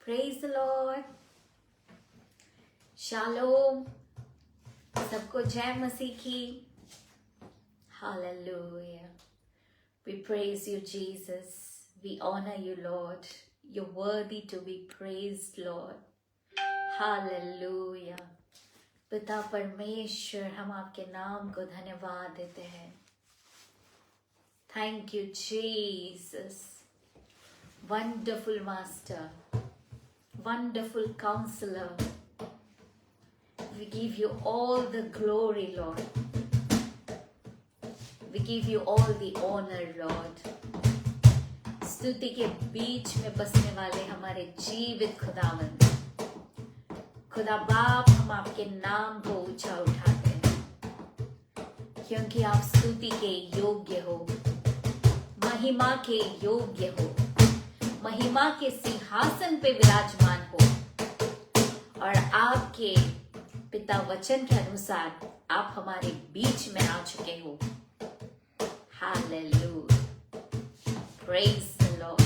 Praise the Lord, shalom, सबको जय मसीह की। Hallelujah. We praise you, Jesus. We honor you, Lord. You're worthy to be praised, Lord. Hallelujah. पिता परमेश्वर, हम आपके नाम को धन्यवाद देते हैं। Thank you, Jesus. Wonderful Master, wonderful Counselor. We give you all the glory, Lord. We give you all the honor, Lord. स्तुति के बीच में बसने वाले हमारे जीवित खुदावंद, खुदा बाप, हम आपके नाम को ऊंचा उठाते हैं, क्योंकि आप स्तुति के योग्य हो, महिमा के योग्य हो, महिमा के सिंहासन पे विराजमान हो, और आपके पिता वचन के अनुसार आप हमारे बीच में आ चुके हो। Hallelujah. Praise the Lord.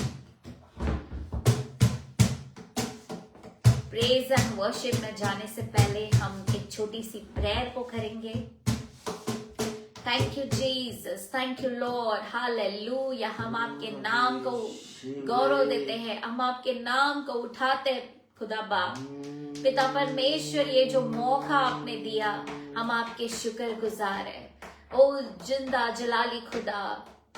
Praise and worship में जाने से पहले हम एक छोटी सी प्रेयर को करेंगे। Thank you Jesus, thank you Lord, Hallelujah. हम आपके नाम को गौरव देते हैं, हम आपके नाम को उठाते हैं खुदा बाप। पिता परमेश्वर, ये जो मौका आपने दिया, हम आपके शुक्रगुजार हैं। ओ जिंदा जलाली खुदा,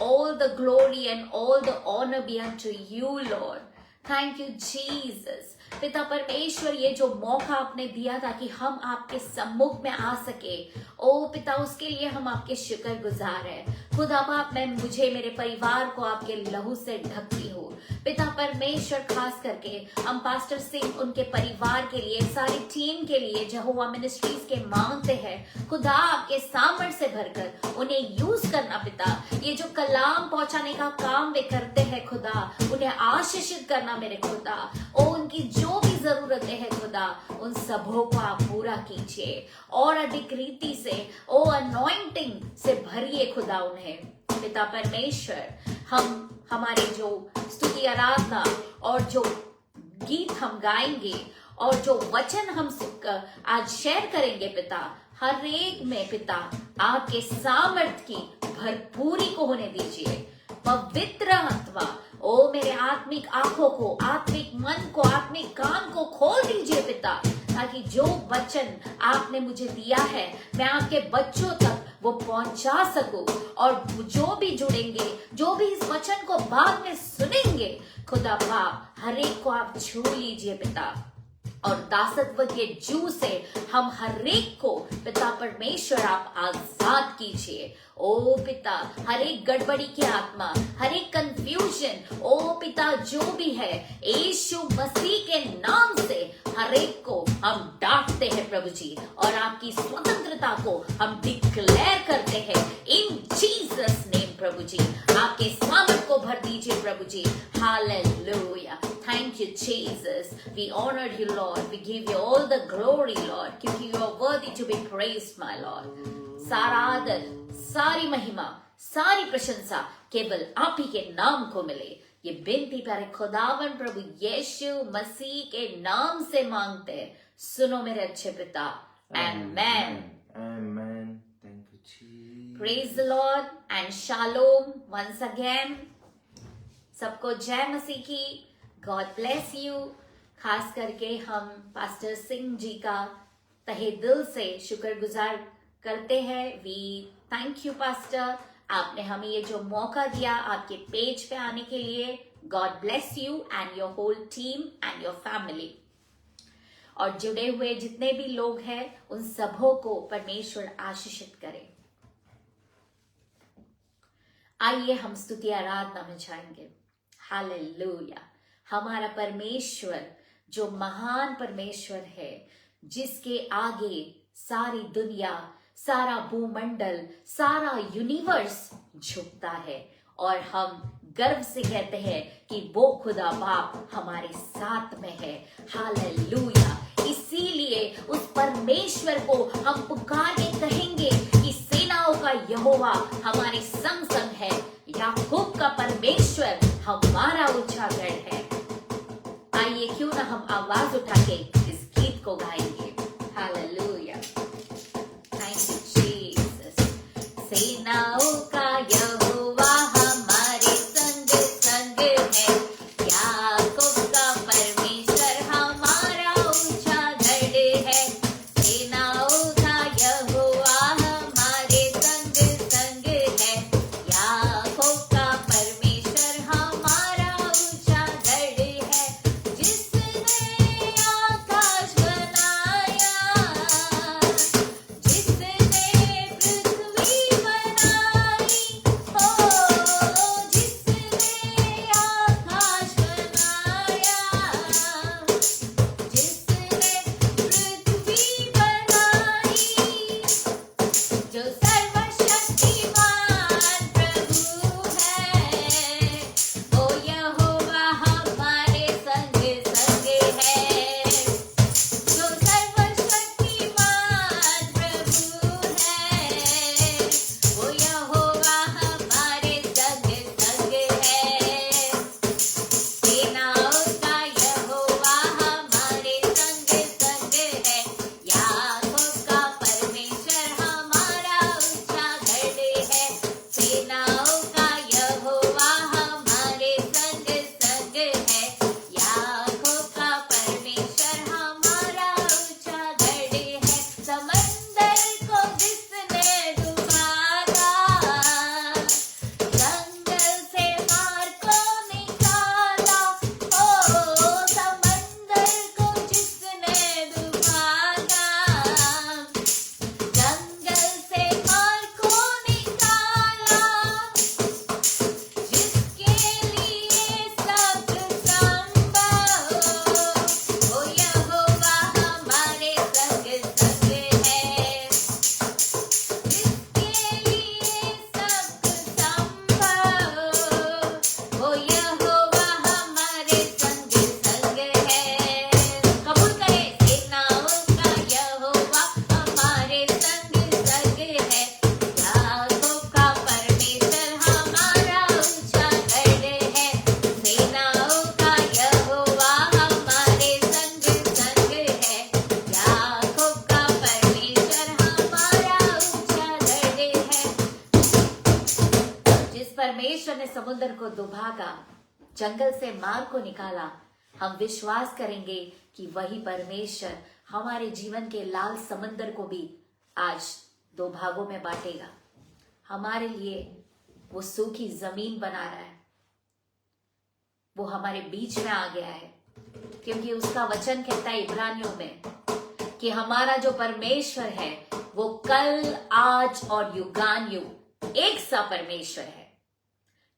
all the glory and all the honor be unto you, Lord. Thank you, Jesus. पिता परमेश्वर, ये जो मौका आपने दिया ताकि हम आपके सम्मुख में आ सके, ओ पिता, उसके लिए हम आपके शुक्रगुजार हैं। खुदा बाप, मैं मुझे मेरे परिवार को आपके लहू से ढकती हूँ। पिता परमेश्वर, खास करके हम पास्टर सिंह, उनके परिवार के लिए, सारी टीम के लिए यहोवा मिनिस्ट्रीज के मांगते हैं। खुदा, आपके सामर्थ्य से भरकर उन्हें यूज करना पिता। ये जो कलाम पहुंचाने का काम वे करते हैं खुदा, उन्हें आशीषित करना मेरे खुदा। ओ उनकी जो भी जरूरतें हैं खुदा, उन सबों को आप पूरा कीजिए और अधिक रीति से ओ अनॉइंटिंग से भरिए खुदा उन्हें। पिता परमेश्वर, हम हमारे जो स्तुति आराधना और जो गीत हम गाएंगे और जो वचन हम आज शेयर करेंगे पिता, हर एक में पिता आपके सामर्थ्य की भरपूरी को होने दीजिए। पवित्र आत्मा, ओ मेरे आत्मिक आंखों को, आत्मिक मन को, आत्मिक कान को खोल दीजिए पिता, ताकि जो वचन आपने मुझे दिया है मैं आपके बच्चों तक वो पहुंचा सकूं, और जो भी जुड़ेंगे, जो भी इस वचन को बाद में सुनेंगे, खुदा बाप, हर एक को आप छू लीजिए पिता, और दासत्व के जू से हम हर एक को पिता परमेश्वर आप आजाद कीजिए। ओ पिता, हर एक गड़बड़ी की आत्मा, हर एक कंफ्यूजन, ओ पिता, जो भी है, यीशु मसीह के नाम से हर एक को हम डांटते हैं प्रभु जी, और आपकी स्वतंत्रता को हम डिक्लेयर करते हैं इन जीसस नेम प्रभु जी। आपके सामर्थ को भर दीजिए प्रभु जी। Hallelujah. Thank you, Jesus. We honor you, Lord. We give you all the glory, Lord, क्योंकि you are worthy to be praised, my Lord. सारा आदर, सारी महिमा, सारी प्रशंसा केवल आप ही के नाम को मिले। ये बिनती प्यारे खुदावन प्रभु यीशु मसीह के नाम से मांगते हैं। सुनो मेरे अच्छे पिता। Amen. Amen. Thank you, Jesus. Praise the Lord and shalom once again. सबको जय मसीह की। God bless you. खास करके हम पास्टर सिंह जी का तहे दिल से शुक्रगुजार करते हैं। We thank you, pastor. आपने हमें ये जो मौका दिया आपके पेज पे आने के लिए। God bless you and your whole team and your family. और जुड़े हुए जितने भी लोग हैं, उन सबों को परमेश्वर आशीषित करे। आइए हम स्तुति आराधना में जाएंगे। हालेलुया। हमारा परमेश्वर जो महान परमेश्वर है, जिसके आगे सारी दुनिया, सारा भूमंडल, सारा यूनिवर्स झुकता है, और हम गर्व से कहते हैं कि वो खुदा बाप हमारे साथ में है। हालेलुया। इसीलिए उस परमेश्वर को हम पुकार के कहेंगे कि सेनाओं का यहोवा हमारे संग संग है, याकूब का परमेश्वर हमारा ऊंचा गढ़ है। आइए क्यों ना हम आवाज उठा के इस गीत को गाएंगे। Hallelujah, thank you Jesus. सेनाओं का यहोवा हमारे संग संग है, याकूब का परमेश्वर हमारा ऊंचा गढ़ है। सेनाओं का यहोवा हमारे संग संग है, याकूब का परमेश्वर हमारा ऊंचा गढ़ है। जिसने आकाश बनाया, जिसने पृथ्वी बनाई, हो जिसने आकाश बनाया, जिसने पृथ्वी बनाई, जो सर्वशक्तिमान प्रभु है, ओ यहोवा हमारे संग संग है। जो सर्वशक्तिमान प्रभु है, ओ यहोवा हमारे संग संग है। सेनाओं का यहोवा हमारे संग संग है, याकूब का परमेश्वर हमारा ऊंचा गढ़ है। सेनाओं का यहोवा हमारे संग संग है, याकूब का परमेश्वर हमारा ऊंचा गढ़ है। समंदर को जिसने डुबाया, जंगल से मार को निकाला, ओ समंदर को जिसने डुबाया, जंगल से मार को निकाला, जिसके लिए सब संभव, ओ यहोवा हमारे संग संग है। जिसके लिए सब संभव, ओ यहोवा हमारे संग संग है। कबूल करें, सेनाओं का यहोवा हमारे संग संग है, याकूब का परमेश्वर हमारा ऊंचा गढ़ है। सेनाओं का यहोवा हमारे संग संग है, याकूब का परमेश्वर हमारा ऊंचा गढ़ है। जिस परमेश्वर ने समुद्र को दुभागा, जंगल से मार को निकाला, हम विश्वास करेंगे कि वही परमेश्वर हमारे जीवन के लाल समंदर को भी आज दो भागों में बांटेगा। हमारे लिए वो सूखी जमीन बना रहा है, वो हमारे बीच में आ गया है, क्योंकि उसका वचन कहता है इब्रानियों में कि हमारा जो परमेश्वर है वो कल, आज और युगानुयुग एक सा परमेश्वर है।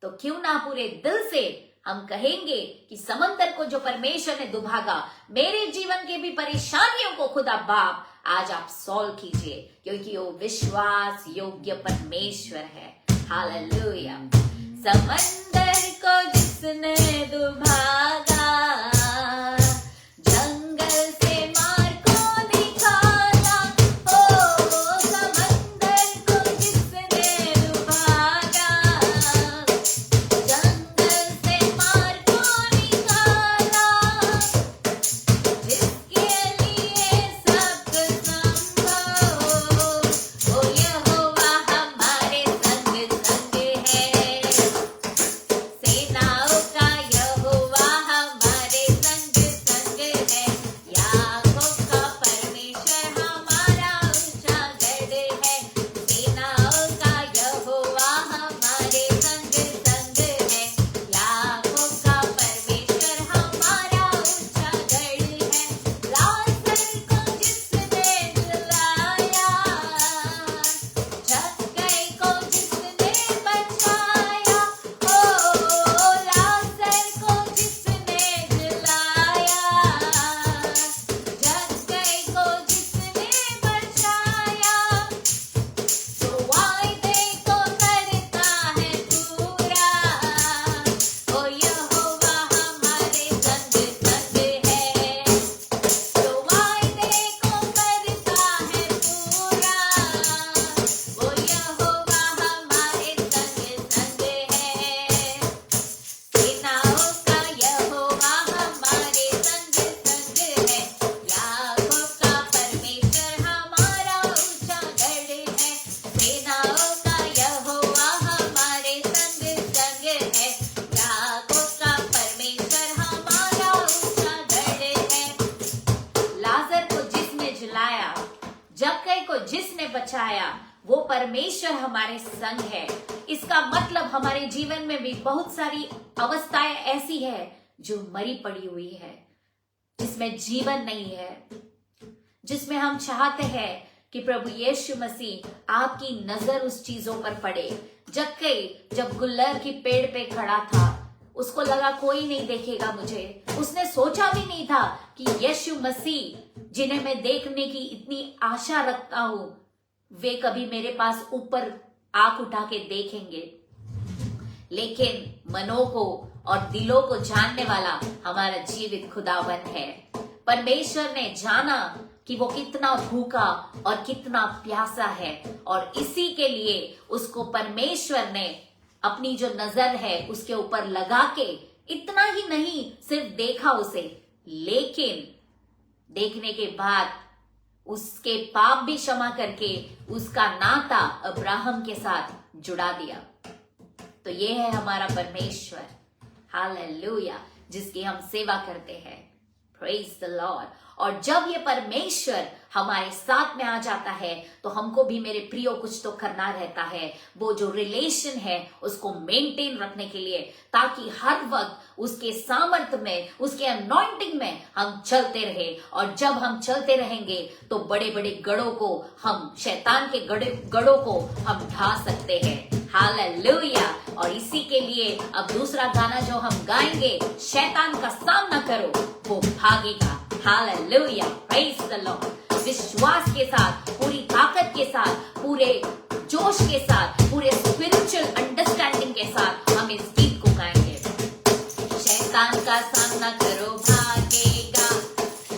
तो क्यों ना पूरे दिल से हम कहेंगे कि समंदर को जो परमेश्वर ने दुभागा, मेरे जीवन के भी परेशानियों को खुदा बाप आज आप सॉल्व कीजिए, क्योंकि वो विश्वास योग्य परमेश्वर है। हालेलुया। समंदर को जिसने दुभागा, जंगल से मार को निकाला, ओ समंदर को जिसने दुभागा, जंगल से मार को निकाला, जिसके लिए सब संभव, ओ यहोवा हमारे संग संग है। सेनाओं का यहोवा बचाया, वो परमेश्वर हमारे संग है। इसका मतलब हमारे जीवन में भी बहुत सारी अवस्थाएं ऐसी है जो मरी पड़ी हुई है, जिसमें जीवन नहीं है, जिसमें हम चाहते हैं कि प्रभु यीशु मसीह आपकी नजर उस चीजों पर पड़े। जब गुल्लर की पेड़ पे खड़ा था, उसको लगा कोई नहीं देखेगा मुझे। उसने सोचा भी नहीं था कि यीशु मसीह जिन्हें मैं देखने की इतनी आशा रखता हूं, वे कभी मेरे पास ऊपर आंख उठा के देखेंगे। लेकिन मनों को और दिलों को जानने वाला हमारा जीवित खुदावन है। परमेश्वर ने जाना कि वो कितना भूखा और कितना प्यासा है, और इसी के लिए उसको परमेश्वर ने अपनी जो नजर है उसके ऊपर लगा के, इतना ही नहीं सिर्फ देखा उसे, लेकिन देखने के बाद उसके पाप भी क्षमा करके उसका नाता अब्राहम के साथ जुड़ा दिया। तो ये है हमारा परमेश्वर, हालेलुया, जिसकी हम सेवा करते हैं। Praise the Lord. और जब ये परमेश्वर हमारे साथ में आ जाता है तो हमको भी, मेरे प्रियो, कुछ तो करना रहता है। वो जो रिलेशन है उसको मेंटेन रखने के लिए, ताकि हर वक्त उसके सामर्थ्य में, उसके अनॉइंटिंग में हम चलते रहे। और जब हम चलते रहेंगे तो बड़े बड़े गढ़ों को हम, शैतान के गढ़ों को हम ढा सकते हैं। हालेलुया। और इसी के लिए अब दूसरा गाना जो हम गाएंगे, शैतान का सामना करो वो भागेगा। Hallelujah, praise the Lord. विश्वास के साथ, पूरी ताकत के साथ, पूरे जोश के साथ, पूरे स्पिरिचुअल अंडरस्टैंडिंग के साथ हम इस गीत को गाएंगे। शैतान का सामना करो भागेगा,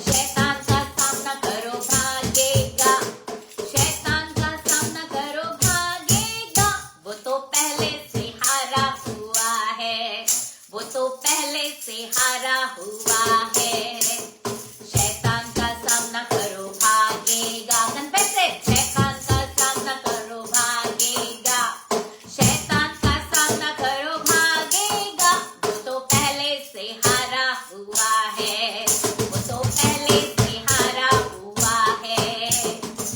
शैतान का सामना करो भागेगा, शैतान का सामना करो भागेगा। वो तो पहले से हारा हुआ है, वो तो पहले से हारा हुआ है। शैतान का सामना करो भागेगा, कन्फेस इट। शैतान का सामना करो भागेगा, शैतान का सामना करो भागेगा। वो तो पहले से हारा हुआ है, वो तो पहले से हारा हुआ है।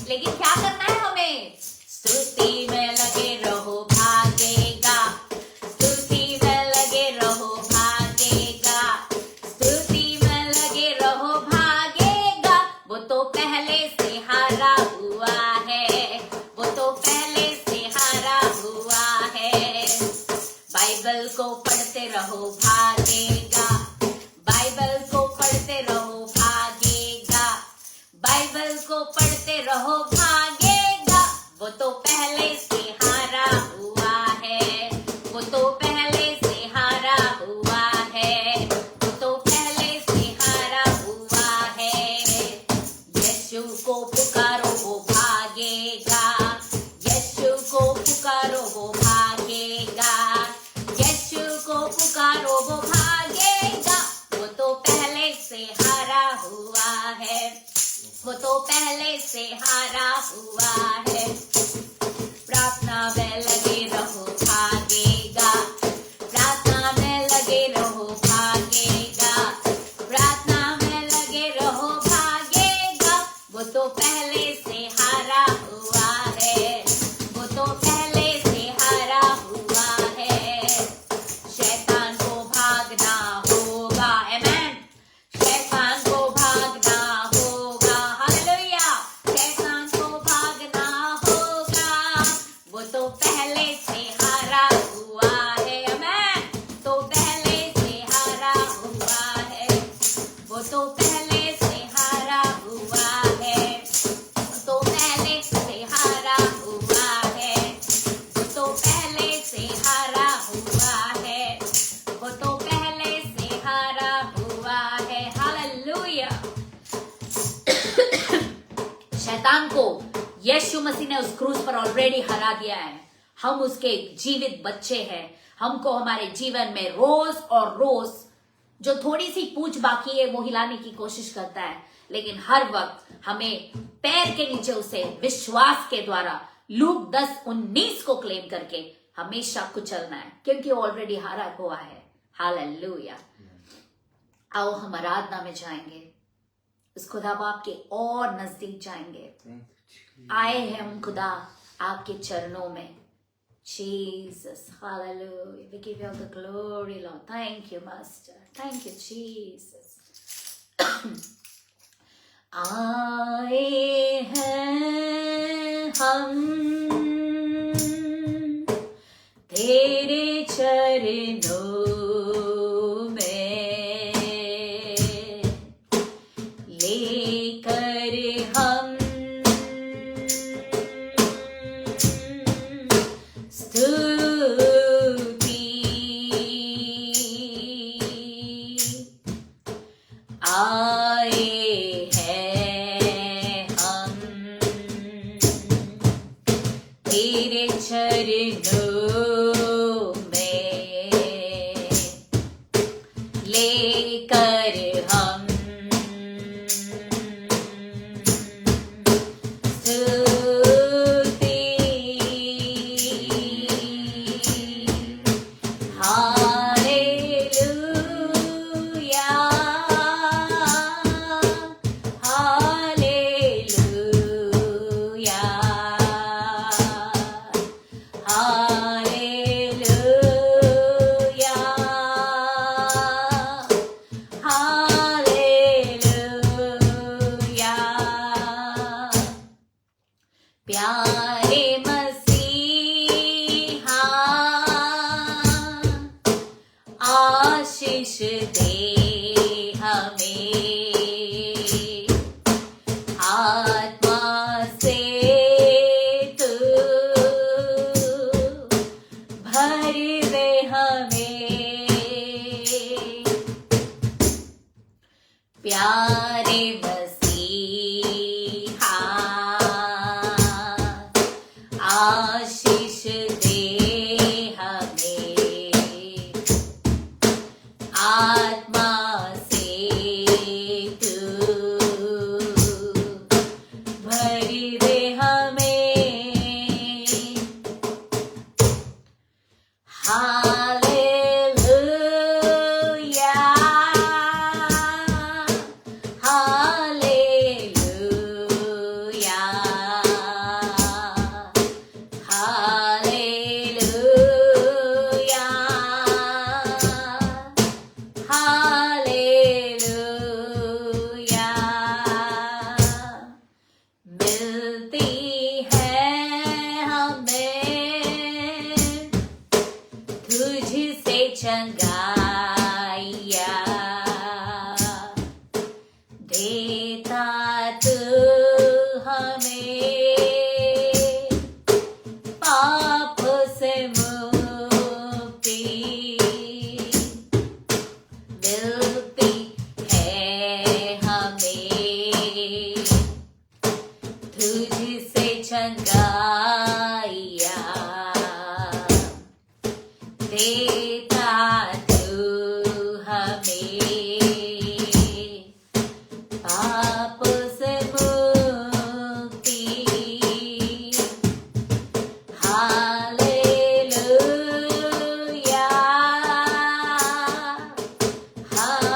लेकिन क्या करना है हमें? स्तुति में लगे रहो भागेगा, स्तुति में लगे रहो भागेगा, स्तुति में लगे रहो भागेगा। वो तो पहले से हारा हुआ है, वो तो पहले से हारा हुआ है। बाइबल को पढ़ते रहो भागेगा, बाइबल को पढ़ते रहो भागेगा, बाइबल को पढ़ते रहो भागेगा। वो तो पहले से हारा हुआ है, वो तो पहले से हारा हुआ है, वो तो पहले से हारा हुआ है। यीशु को पुकारो वो भागेगा, यीशु को पुकारो वो भागेगा, यीशु को पुकारो वो भागेगा। वो तो पहले से हारा हुआ है, वो तो पहले से हारा हुआ है। प्रार्थना में लगे रहो भागेगा, प्रार्थना में लगे रहो भागेगा, प्रार्थना में लगे रहो भागेगा। वो तो पहले से हारा हुआ है, वो तो पहले से हारा हुआ है। शैतान को भागना होगा, आमेन। शैतान को भागना होगा, हालेलुया। शैतान को भागना होगा, वो तो पहले से हारा हुआ है, आमेन। तो पहले से हारा हुआ है, वो तो पहले से हारा हुआ है, तो पहले से हारा हुआ है, वो तो पहले से हारा हुआ है, वो तो पहले से हारा हुआ है। हालेलुया। शैतान को यीशु मसीह ने उस क्रूज पर ऑलरेडी हरा दिया है। हम उसके जीवित बच्चे हैं। हमको हमारे जीवन में रोज और रोज जो थोड़ी सी पूछ बाकी है वो हिलाने की कोशिश करता है, लेकिन हर वक्त हमें पैर के नीचे उसे विश्वास के द्वारा लूक 10:19 को क्लेम करके हमेशा कुचलना है, क्योंकि ऑलरेडी हारा हुआ है। हालेलुया। आओ हम आराधना में जाएंगे, उस खुदा बाप के और नजदीक जाएंगे। आए हैं हम खुदा आपके चरणों में. Jesus, hallelujah. We give you all the glory, Lord. Thank you, Master. Thank you, Jesus. आए हैं हम तेरे चरणों में, लेकर हम स्तुति. आए हैं हम तेरे चरणों में, लेकर हम स्तुति. Hallelujah, hallelujah, hallelujah, hallelujah. प्यारे मसीहा आशीष दे हमें, आत्मा से तू भर दे हमें. प्यारे मसीहा आशीष दे हमें, आत्मा से तू भर दे हमें. Hallelujah, hallelujah, hallelujah, hallelujah. मिलती है हमें तुझसे चंगाइया, देता तू हमें पाप से मुक्ति. मिलती है हमें तुझसे चंगाइया, देता तू हमें पाप से मुक्ति. Hallelujah, hallelujah.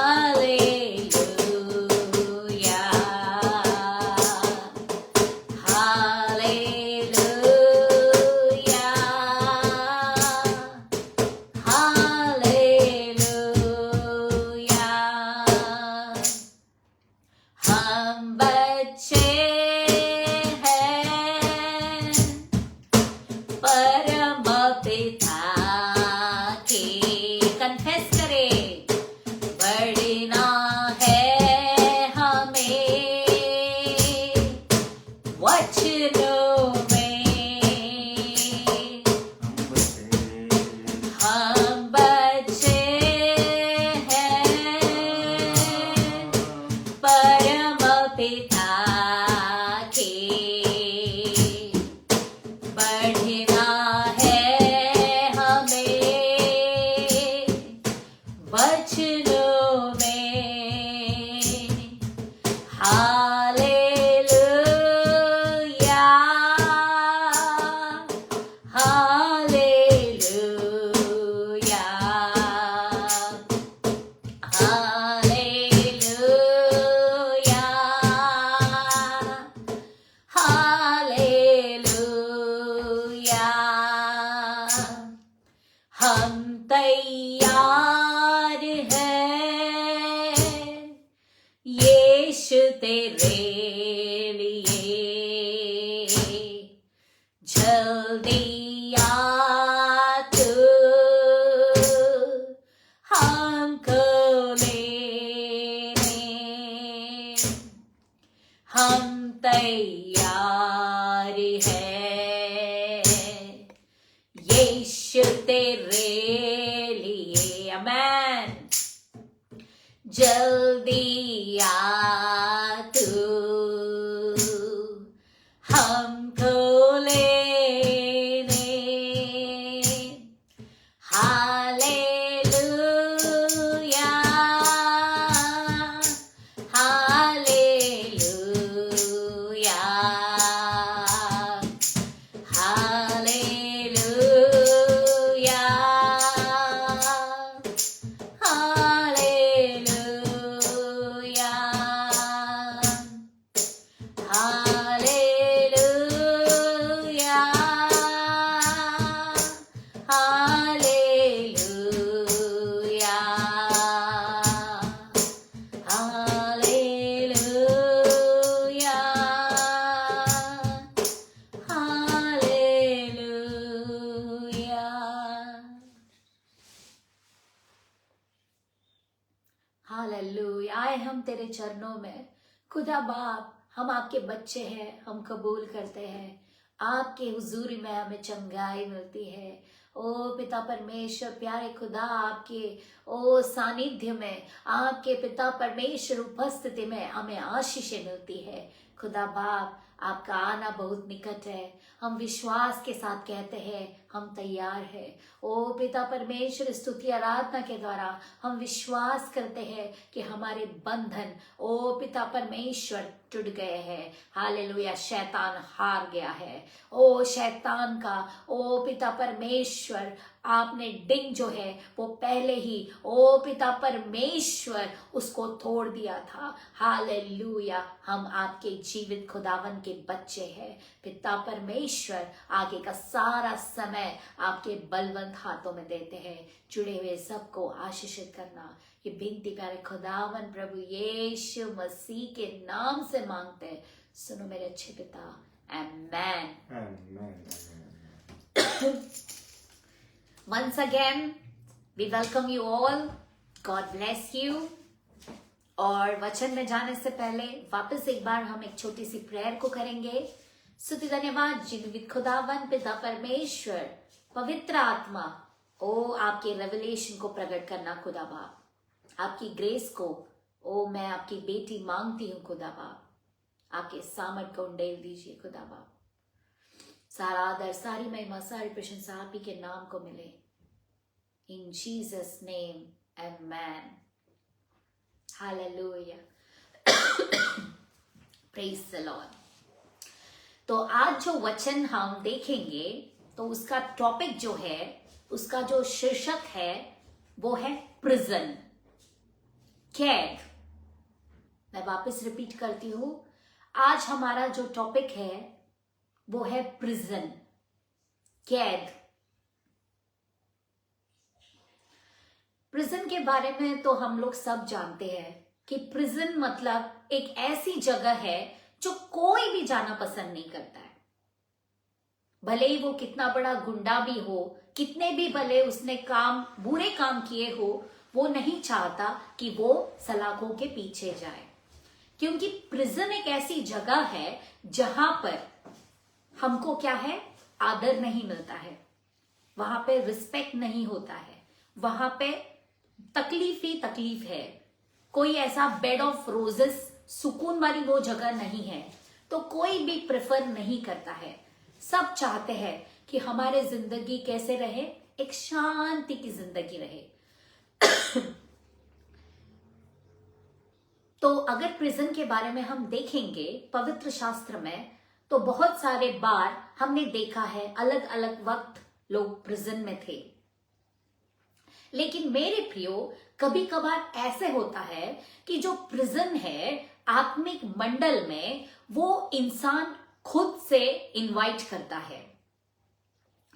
तेरे लिए जल्दी आ तू हमको लेने, हम तैयार है यीशु तेरे लिए। आमेन। जल्दी आ तू हमको लेने, hallelujah hallelujah hallelujah hallelujah hallelujah hallelujah hallelujah hallelujah. Hallelujah. आए हम तेरे चरणों में। खुदा बाप, हम आपके बच्चे हैं, हम कबूल करते हैं। आपके हुजूरी में हमें चंगाई मिलती है। ओ पिता परमेश्वर, प्यारे खुदा, आपके ओ सानिध्य में, आपके पिता परमेश्वर उपस्थिति में हमें आशीषें मिलती है। खुदा बाप, आपका आना बहुत निकट है। हम विश्वास के साथ कहते हैं हम तैयार हैं। ओ पिता परमेश्वर, स्तुति आराधना के द्वारा हम विश्वास करते हैं कि हमारे बंधन ओ पिता परमेश्वर टूट गए हैं। हालेलुया। शैतान हार गया है। ओ शैतान का ओ पिता परमेश्वर, आपने डिंग जो है वो पहले ही ओ पिता परमेश्वर उसको तोड़ दिया था। हालेलुया। हम आपके जीवित खुदावन के बच्चे हैं। पिता परमेश्वर, आगे का सारा समय आपके बलवंत हाथों में देते हैं। जुड़े हुए सबको आशीषित करना, ये बिनती प्यारे खुदावन प्रभु यीशु मसीह के नाम से मांगते हैं। सुनो मेरे अच्छे पिता। आमेन। Once again, we welcome you all. God bless you. और वचन में जाने से पहले वापस एक बार हम एक छोटी सी प्रेयर को करेंगे। स्तुति धन्यवाद जीवित खुदावन पिता परमेश्वर, पवित्र आत्मा, ओ आपके रेवलेशन को प्रकट करना खुदा बाप। आपकी ग्रेस को ओ मैं आपकी बेटी मांगती हूँ खुदा बाप। आपके सामर्थ को उंडेल दीजिए खुदा बाप। सारा आदर, सारी महिमा, सारी प्रशंसा आप ही के नाम को मिले। इन Jesus name, amen. Hallelujah. Praise the Lord. तो आज जो वचन हम देखेंगे तो उसका टॉपिक जो है, उसका जो शीर्षक है वो है प्रिजन, कैद। मैं वापस रिपीट करती हूं, आज हमारा जो टॉपिक है वो है प्रिजन, कैद। प्रिजन के बारे में तो हम लोग सब जानते हैं कि प्रिजन मतलब एक ऐसी जगह है जो कोई भी जाना पसंद नहीं करता है। भले ही वो कितना बड़ा गुंडा भी हो, कितने भी भले उसने बुरे काम किए हो, वो नहीं चाहता कि वो सलाखों के पीछे जाए। क्योंकि प्रिजन एक ऐसी जगह है जहां पर हमको क्या है, आदर नहीं मिलता है, वहां पे रिस्पेक्ट नहीं होता है, वहां पे तकलीफ ही तकलीफ है। कोई ऐसा बेड ऑफ रोजेस सुकून वाली वो जगह नहीं है, तो कोई भी प्रेफर नहीं करता है। सब चाहते हैं कि हमारे जिंदगी कैसे रहे, एक शांति की जिंदगी रहे। तो अगर प्रिजन के बारे में हम देखेंगे पवित्र शास्त्र में, तो बहुत सारे बार हमने देखा है अलग अलग वक्त लोग प्रिजन में थे। लेकिन मेरे प्रियो, कभी कभार ऐसे होता है कि जो प्रिजन है आत्मिक मंडल में, वो इंसान खुद से इनवाइट करता है।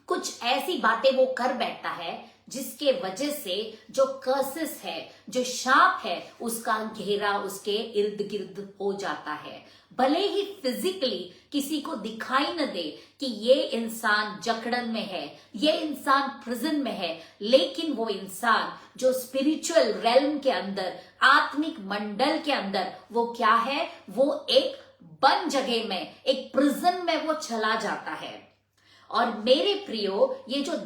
कुछ ऐसी बातें वो कर बैठता है जिसके वजह से जो कर्सेस है, जो शाप है, उसका घेरा उसके इर्द गिर्द हो जाता है। भले ही फिजिकली किसी को दिखाई न दे कि ये इंसान जकड़न में है, ये इंसान प्रिजन में है, लेकिन वो इंसान जो स्पिरिचुअल रेल्म के अंदर, आत्मिक मंडल के अंदर, वो क्या है, वो एक बंद जगह में, एक प्रिजन में वो चला जाता है। और मेरे प्रियो, ये जो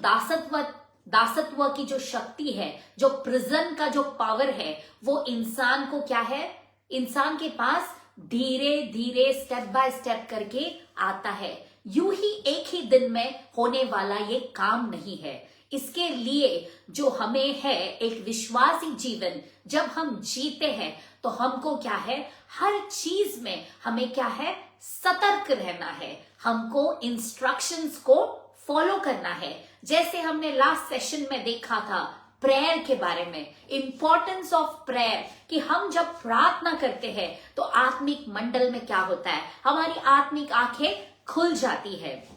दासत्व की जो शक्ति है, जो प्रिजन का जो पावर है, वो इंसान को क्या है, इंसान के पास धीरे धीरे स्टेप बाय स्टेप करके आता है। यूं ही एक ही दिन में होने वाला ये काम नहीं है। इसके लिए जो हमें है एक विश्वासी जीवन जब हम जीते हैं तो हमको क्या है, हर चीज में हमें क्या है, सतर्क रहना है। हमको इंस्ट्रक्शंस को फॉलो करना है। जैसे हमने लास्ट सेशन में देखा था प्रेयर के बारे में, इंपॉर्टेंस ऑफ प्रेयर, कि हम जब प्रार्थना करते हैं तो आत्मिक मंडल में क्या होता है, हमारी आत्मिक आंखें खुल जाती है।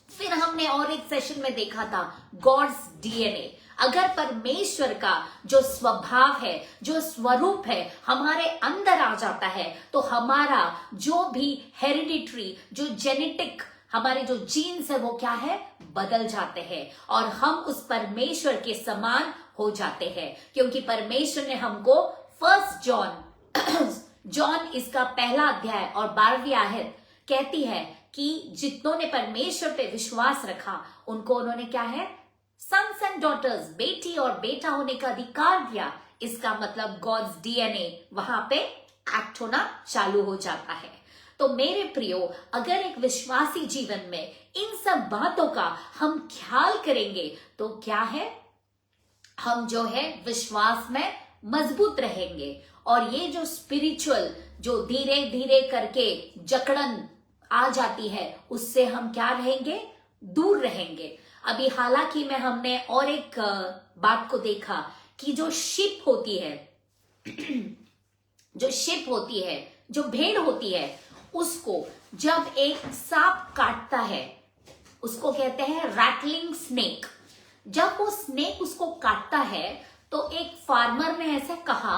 फिर हमने और एक सेशन में देखा था गॉड्स डीएनए। अगर परमेश्वर का जो स्वभाव है, जो स्वरूप है हमारे अंदर आ जाता है तो हमारा जो भी हेरिडिटरी, जो जेनेटिक हमारे जो जीन्स है वो क्या है, बदल जाते हैं और हम उस परमेश्वर के समान हो जाते हैं। क्योंकि परमेश्वर ने हमको 1 जॉन इसका पहला अध्याय और 12वीं आयत कहती है कि जितनों ने परमेश्वर पे विश्वास रखा उनको उन्होंने क्या है, सन्स एंड डॉटर्स, बेटी और बेटा होने का अधिकार दिया। इसका मतलब गॉड्स डीएनए वहां पे एक्ट होना चालू हो जाता है। तो मेरे प्रियो, अगर एक विश्वासी जीवन में इन सब बातों का हम ख्याल करेंगे तो क्या है, हम जो है विश्वास में मजबूत रहेंगे। और ये जो स्पिरिचुअल जो धीरे धीरे करके जकड़न आ जाती है उससे हम क्या रहेंगे, दूर रहेंगे। अभी हालांकि में हमने और एक बात को देखा कि जो शिप होती है जो भेड़ होती है, उसको जब एक सांप काटता है उसको कहते हैं रैटलिंग स्नेक। जब वो स्नेक उसको काटता है तो एक फार्मर ने ऐसे कहा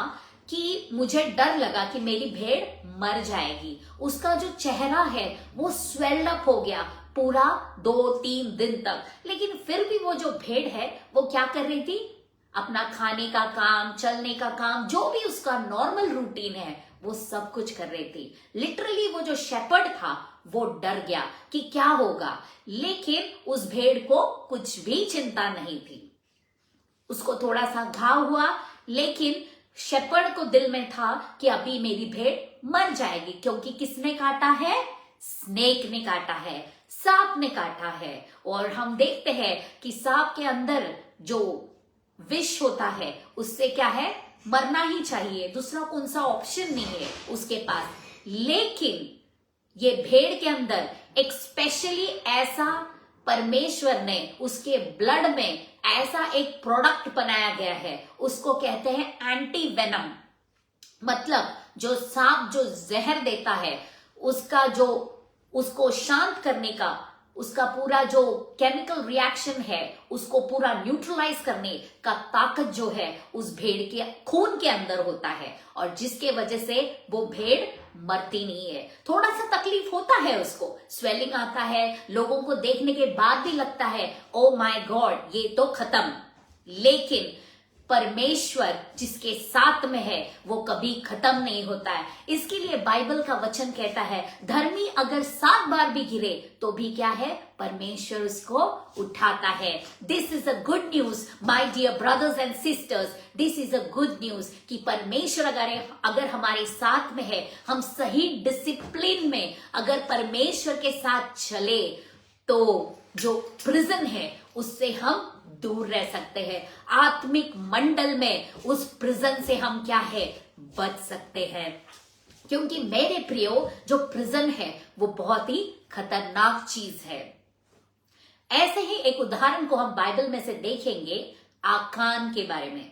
कि मुझे डर लगा कि मेरी भेड़ मर जाएगी। उसका जो चेहरा है वो स्वेल्ड अप हो गया पूरा 2-3 दिन तक। लेकिन फिर भी वो जो भेड़ है वो क्या कर रही थी, अपना खाने का काम, चलने का काम, जो भी उसका नॉर्मल रूटीन है वो सब कुछ कर रही थी। लिटरली वो जो शेपर्ड था वो डर गया कि क्या होगा, लेकिन उस भेड़ को कुछ भी चिंता नहीं थी। उसको थोड़ा सा घाव हुआ, लेकिन शेपर्ड को दिल में था कि अभी मेरी भेड़ मर जाएगी, क्योंकि किसने काटा है, स्नेक ने काटा है, सांप ने काटा है। और हम देखते हैं कि सांप के अंदर जो विष होता है उससे क्या है, मरना ही चाहिए, दूसरा कौन सा ऑप्शन नहीं है उसके पास। लेकिन ये भेड़ के अंदर एक स्पेशली ऐसा परमेश्वर ने उसके ब्लड में ऐसा एक प्रोडक्ट बनाया गया है, उसको कहते हैं एंटी वेनम। मतलब जो सांप जो जहर देता है उसका जो उसको शांत करने का, उसका पूरा जो केमिकल रिएक्शन है उसको पूरा न्यूट्रलाइज करने का ताकत जो है उस भेड़ के खून के अंदर होता है, और जिसके वजह से वो भेड़ मरती नहीं है। थोड़ा सा तकलीफ होता है, उसको स्वेलिंग आता है, लोगों को देखने के बाद भी लगता है ओ माय गॉड ये तो खत्म, लेकिन परमेश्वर जिसके साथ में है वो कभी खत्म नहीं होता है। इसके लिए बाइबल का वचन कहता है धर्मी अगर 7 बार भी गिरे तो भी क्या है, परमेश्वर उसको उठाता है। This is a good news my dear brothers and sisters, this is a good news कि परमेश्वर अगर हमारे साथ में है, हम सही डिसिप्लिन में अगर परमेश्वर के साथ चले तो जो प्रिजन है उससे हम दूर रह सकते हैं। आत्मिक मंडल में उस प्रिजन से हम क्या है, बच सकते हैं। क्योंकि मेरे प्रियो जो प्रिजन है वो बहुत ही खतरनाक चीज है। ऐसे ही एक उदाहरण को हम बाइबल में से देखेंगे आकान के बारे में।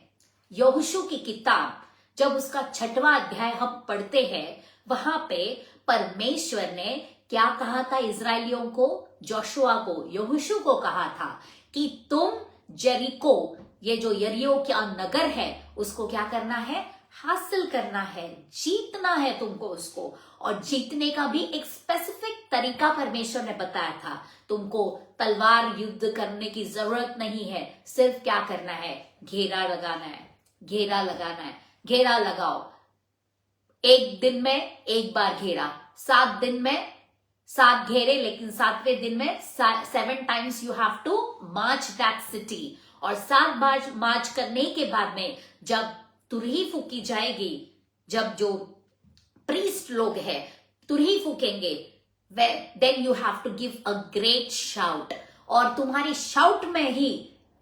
यहोशू की किताब जब उसका 6वां अध्याय हम पढ़ते हैं, वहां पे परमेश्वर ने क्या कहा था इजरायलियों को, जोशुआ को, यहोशू को कहा था कि तुम जेरिको ये जो यरियो का नगर है उसको क्या करना है, हासिल करना है, जीतना है तुमको उसको। और जीतने का भी एक स्पेसिफिक तरीका परमेश्वर ने बताया था। तुमको तलवार युद्ध करने की जरूरत नहीं है, सिर्फ क्या करना है, घेरा लगाना है, घेरा लगाना है, घेरा लगाओ। एक दिन में एक बार घेरा, 7 दिन में 7 घेरे, लेकिन 7वें दिन में 7 times you have to march that city. और 7 बार मार्च करने के बाद में जब तुरही फूकी जाएगी, जब जो प्रीस्ट लोग हैं तुरही फूकेंगे, then you have to give a great shout. और तुम्हारी शाउट में ही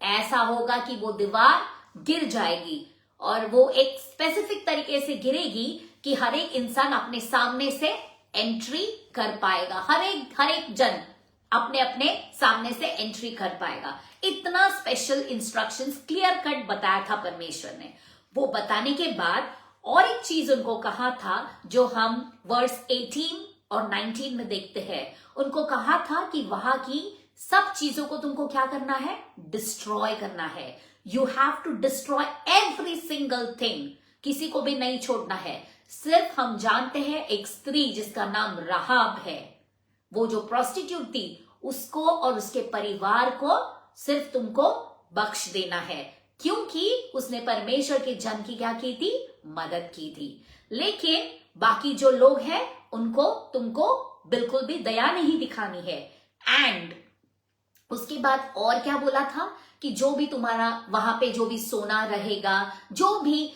ऐसा होगा कि वो दीवार गिर जाएगी, और वो एक स्पेसिफिक तरीके से गिरेगी कि हर एक इंसान अपने सामने से एंट्री कर पाएगा, हर एक जन अपने अपने सामने से एंट्री कर पाएगा। इतना स्पेशल इंस्ट्रक्शंस क्लियर कट बताया था परमेश्वर ने। वो बताने के बाद और एक चीज उनको कहा था जो हम वर्स 18 और 19 में देखते हैं। उनको कहा था कि वहां की सब चीजों को तुमको क्या करना है, डिस्ट्रॉय करना है। You have to destroy every single thing, किसी को भी नहीं छोड़ना है। सिर्फ हम जानते हैं एक स्त्री जिसका नाम राहाब है, वो जो प्रोस्टिट्यूट थी, उसको और उसके परिवार को सिर्फ तुमको बख्श देना है, क्योंकि उसने परमेश्वर के जन की क्या की थी, मदद की थी। लेकिन बाकी जो लोग हैं उनको तुमको बिल्कुल भी दया नहीं दिखानी है। एंड उसके बाद और क्या बोला था कि जो भी तुम्हारा वहां पे जो भी सोना रहेगा, जो भी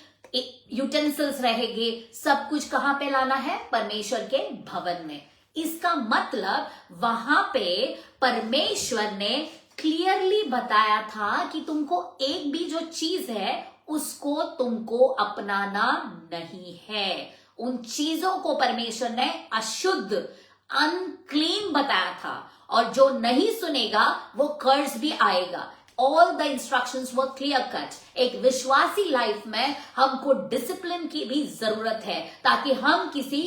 यूटेंसिल्स रहेंगे, सब कुछ कहां पे लाना है, परमेश्वर के भवन में। इसका मतलब वहां पे परमेश्वर ने क्लियरली बताया था कि तुमको एक भी जो चीज है उसको तुमको अपनाना नहीं है। उन चीजों को परमेश्वर ने अशुद्ध, अनक्लीन बताया था, और जो नहीं सुनेगा वो कर्ज भी आएगा। All the instructions were clear cut. एक विश्वासी लाइफ में हमको डिसिप्लिन की भी जरूरत है, ताकि हम किसी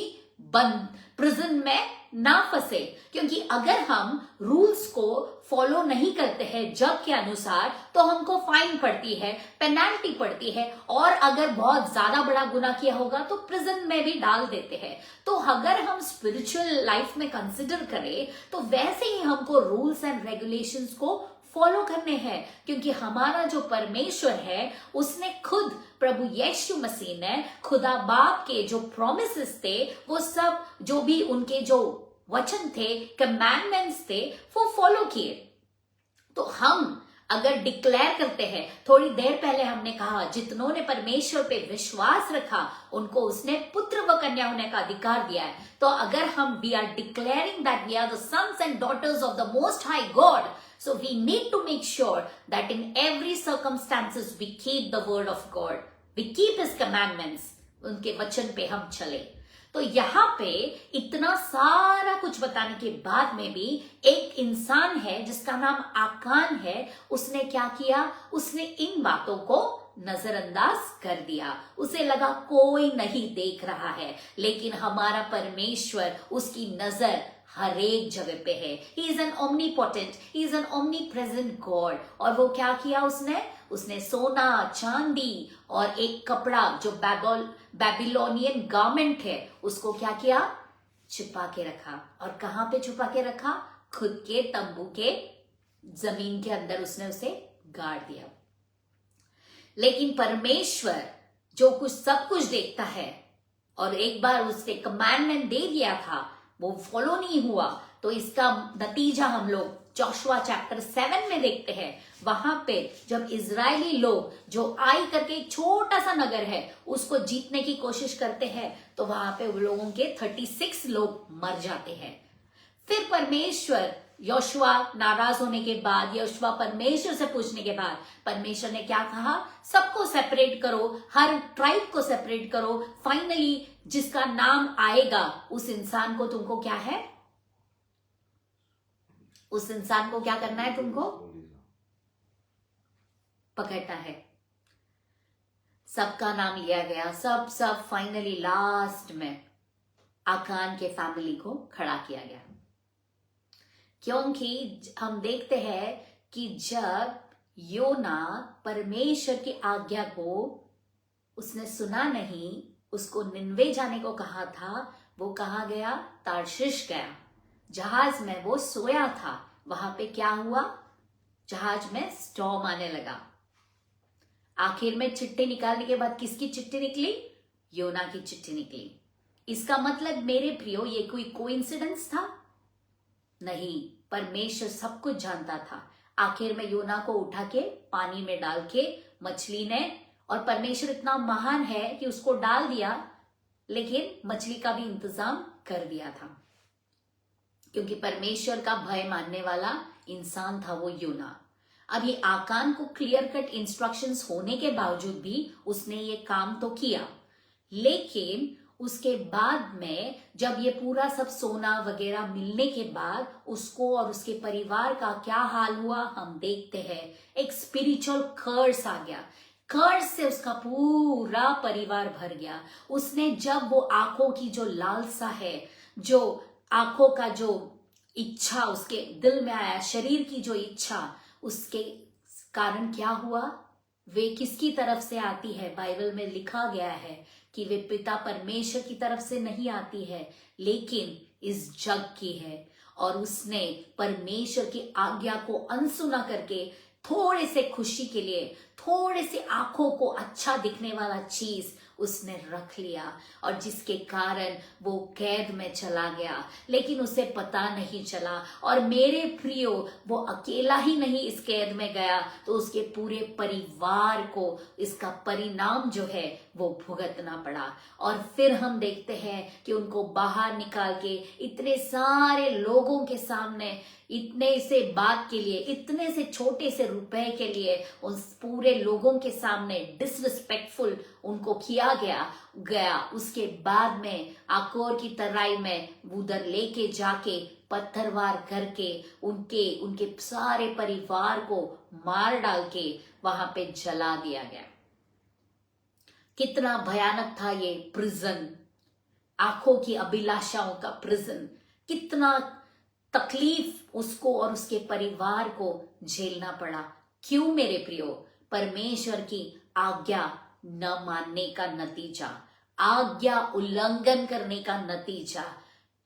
प्रिजन में ना फंसे। क्योंकि अगर हम रूल्स को फॉलो नहीं करते हैं जब के अनुसार, तो हमको फाइन पड़ती है, पेनाल्टी पड़ती है, और अगर बहुत ज्यादा बड़ा गुनाह किया होगा तो प्रिजन में भी डाल देते हैं। तो अगर हम स्पिरिचुअल लाइफ में कंसिडर करें तो वैसे ही हमको रूल्स एंड रेगुलेशंस को फॉलो करने हैं, क्योंकि हमारा जो परमेश्वर है उसने खुद, प्रभु यीशु मसीह ने खुदा बाप के जो प्रॉमिसेस थे, वो सब जो भी उनके जो वचन थे, कमांडमेंट्स थे, वो फॉलो किए। तो हम अगर डिक्लेयर करते हैं, थोड़ी देर पहले हमने कहा जितनों ने परमेश्वर पे विश्वास रखा उनको उसने पुत्र व कन्या होने का अधिकार दिया है। तो अगर हम we are declaring that we are the sons and daughters of the most high God, so we need to make sure that in every circumstances we keep the word of God, we keep his commandments, उनके वचन पे हम चले। तो यहाँ पे इतना सारा कुछ बताने के बाद में भी एक इंसान है जिसका नाम आकान है, उसने क्या किया, उसने इन बातों को नजरअंदाज कर दिया। उसे लगा कोई नहीं देख रहा है, लेकिन हमारा परमेश्वर, उसकी नजर हर एक जगह पे है। He is an omnipotent, he is an omnipresent God. और वो क्या किया उसने सोना, चांदी और एक कपड़ा जो बैबिलोनियन गारमेंट है, उसको क्या किया, छुपा के रखा। और कहां पे छुपा के रखा, खुद के तंबू के जमीन के अंदर उसने उसे गाड़ दिया। लेकिन परमेश्वर जो कुछ सब कुछ देखता है, और एक बार उसने कमांडमेंट दे दिया था, वो फॉलो नहीं हुआ, तो इसका नतीजा हम लोग जोशुआ चैप्टर 7 में देखते हैं। वहां पे जब इजरायली लोग जो आई करके एक छोटा सा नगर है उसको जीतने की कोशिश करते हैं, तो वहां पे उन लोगों के 36 लोग मर जाते हैं। फिर परमेश्वर, योशुआ नाराज होने के बाद, योशुआ परमेश्वर से पूछने के बाद, परमेश्वर ने क्या कहा, सबको सेपरेट करो, हर ट्राइब को सेपरेट करो। फाइनली जिसका नाम आएगा उस इंसान को तुमको क्या है, उस इंसान को क्या करना है, तुमको पकड़ना है। सबका नाम लिया गया, सब फाइनली लास्ट में आकान के फैमिली को खड़ा किया गया। क्योंकि हम देखते हैं कि जब योना परमेश्वर की आज्ञा को उसने सुना नहीं, उसको निनवे जाने को कहा था, वो कहाँ गया? तार्शिश गया। जहाज में वो सोया था, वहां पे क्या हुआ? जहाज में स्टॉर्म आने लगा। आखिर में चिट्ठी निकालने के बाद किसकी चिट्ठी निकली? योना की चिट्ठी निकली। इसका मतलब मेरे प्रियो, ये कोई कोइंसिडेंस था? नहीं, परमेश्वर सब कुछ जानता था। आखिर में योना को उठा के पानी में डाल के मछली ने, और परमेश्वर इतना महान है कि उसको डाल दिया, लेकिन मछली का भी इंतजाम कर दिया था, क्योंकि परमेश्वर का भय मानने वाला इंसान था वो योना। अब ये आकान को क्लियर कट इंस्ट्रक्शंस होने के बावजूद भी उसने ये काम तो किया, लेकिन उसके बाद में जब ये पूरा सब सोना वगैरह मिलने के बाद उसको और उसके परिवार का क्या हाल हुआ हम देखते हैं। एक स्पिरिचुअल कर्स आ गया। कर्स से उसका पूरा परिवार भर गया। उसने जब वो आंखों की जो लालसा है, जो आंखों का जो इच्छा उसके दिल में आया, शरीर की जो इच्छा, उसके कारण क्या हुआ? वे किसकी तरफ से आती है? बाइबल में लिखा गया है कि वे पिता परमेश्वर की तरफ से नहीं आती है, लेकिन इस जग की है। और उसने परमेश्वर की आज्ञा को अनसुना करके थोड़े से खुशी के लिए, थोड़े से आंखों को अच्छा दिखने वाला चीज उसने रख लिया, और जिसके कारण वो कैद में चला गया, लेकिन उसे पता नहीं चला। और मेरे प्रियो, वो अकेला ही नहीं इस कैद में गया, तो उसके पूरे परिवार को इसका परिणाम जो है वो भुगतना पड़ा। और फिर हम देखते हैं कि उनको बाहर निकाल के इतने सारे लोगों के सामने, इतने से बात के लिए, इतने से छोटे से रुपए के लिए उस पूरे लोगों के सामने डिसरिस्पेक्टफुल उनको किया गया। उसके बाद में आकोर की तराई में उधर लेके जाके पत्थरवार करके उनके सारे परिवार को मार डाल के वहां पे जला दिया गया। कितना भयानक था ये प्रिजन, आंखों की अभिलाषाओं का प्रिजन। कितना तकलीफ उसको और उसके परिवार को झेलना पड़ा। क्यों मेरे प्रियो? परमेश्वर की आज्ञा न मानने का नतीजा, आज्ञा उल्लंघन करने का नतीजा।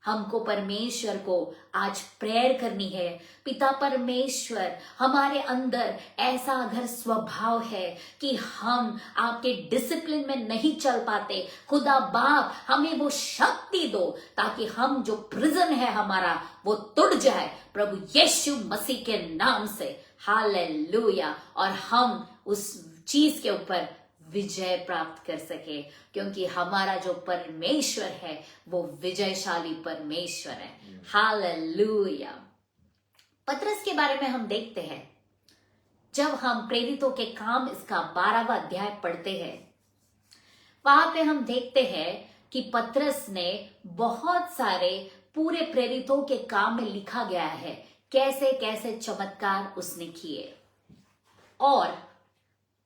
हमको परमेश्वर को आज प्रेयर करनी है। पिता परमेश्वर, हमारे अंदर ऐसा अगर स्वभाव है कि हम आपके डिसिप्लिन में नहीं चल पाते, खुदा बाप हमें वो शक्ति दो ताकि हम जो प्रिजन है हमारा वो टूट जाए प्रभु यीशु मसीह के नाम से। हालेलुया। और हम उस चीज के ऊपर विजय प्राप्त कर सके, क्योंकि हमारा जो परमेश्वर है वो विजयशाली परमेश्वर है। हालेलुया। पतरस के बारे में हम देखते हैं, जब हम प्रेरितों के काम इसका 12वां अध्याय पढ़ते हैं, वहां पे हम देखते हैं कि पतरस ने बहुत सारे पूरे प्रेरितों के काम में लिखा गया है कैसे कैसे चमत्कार उसने किए। और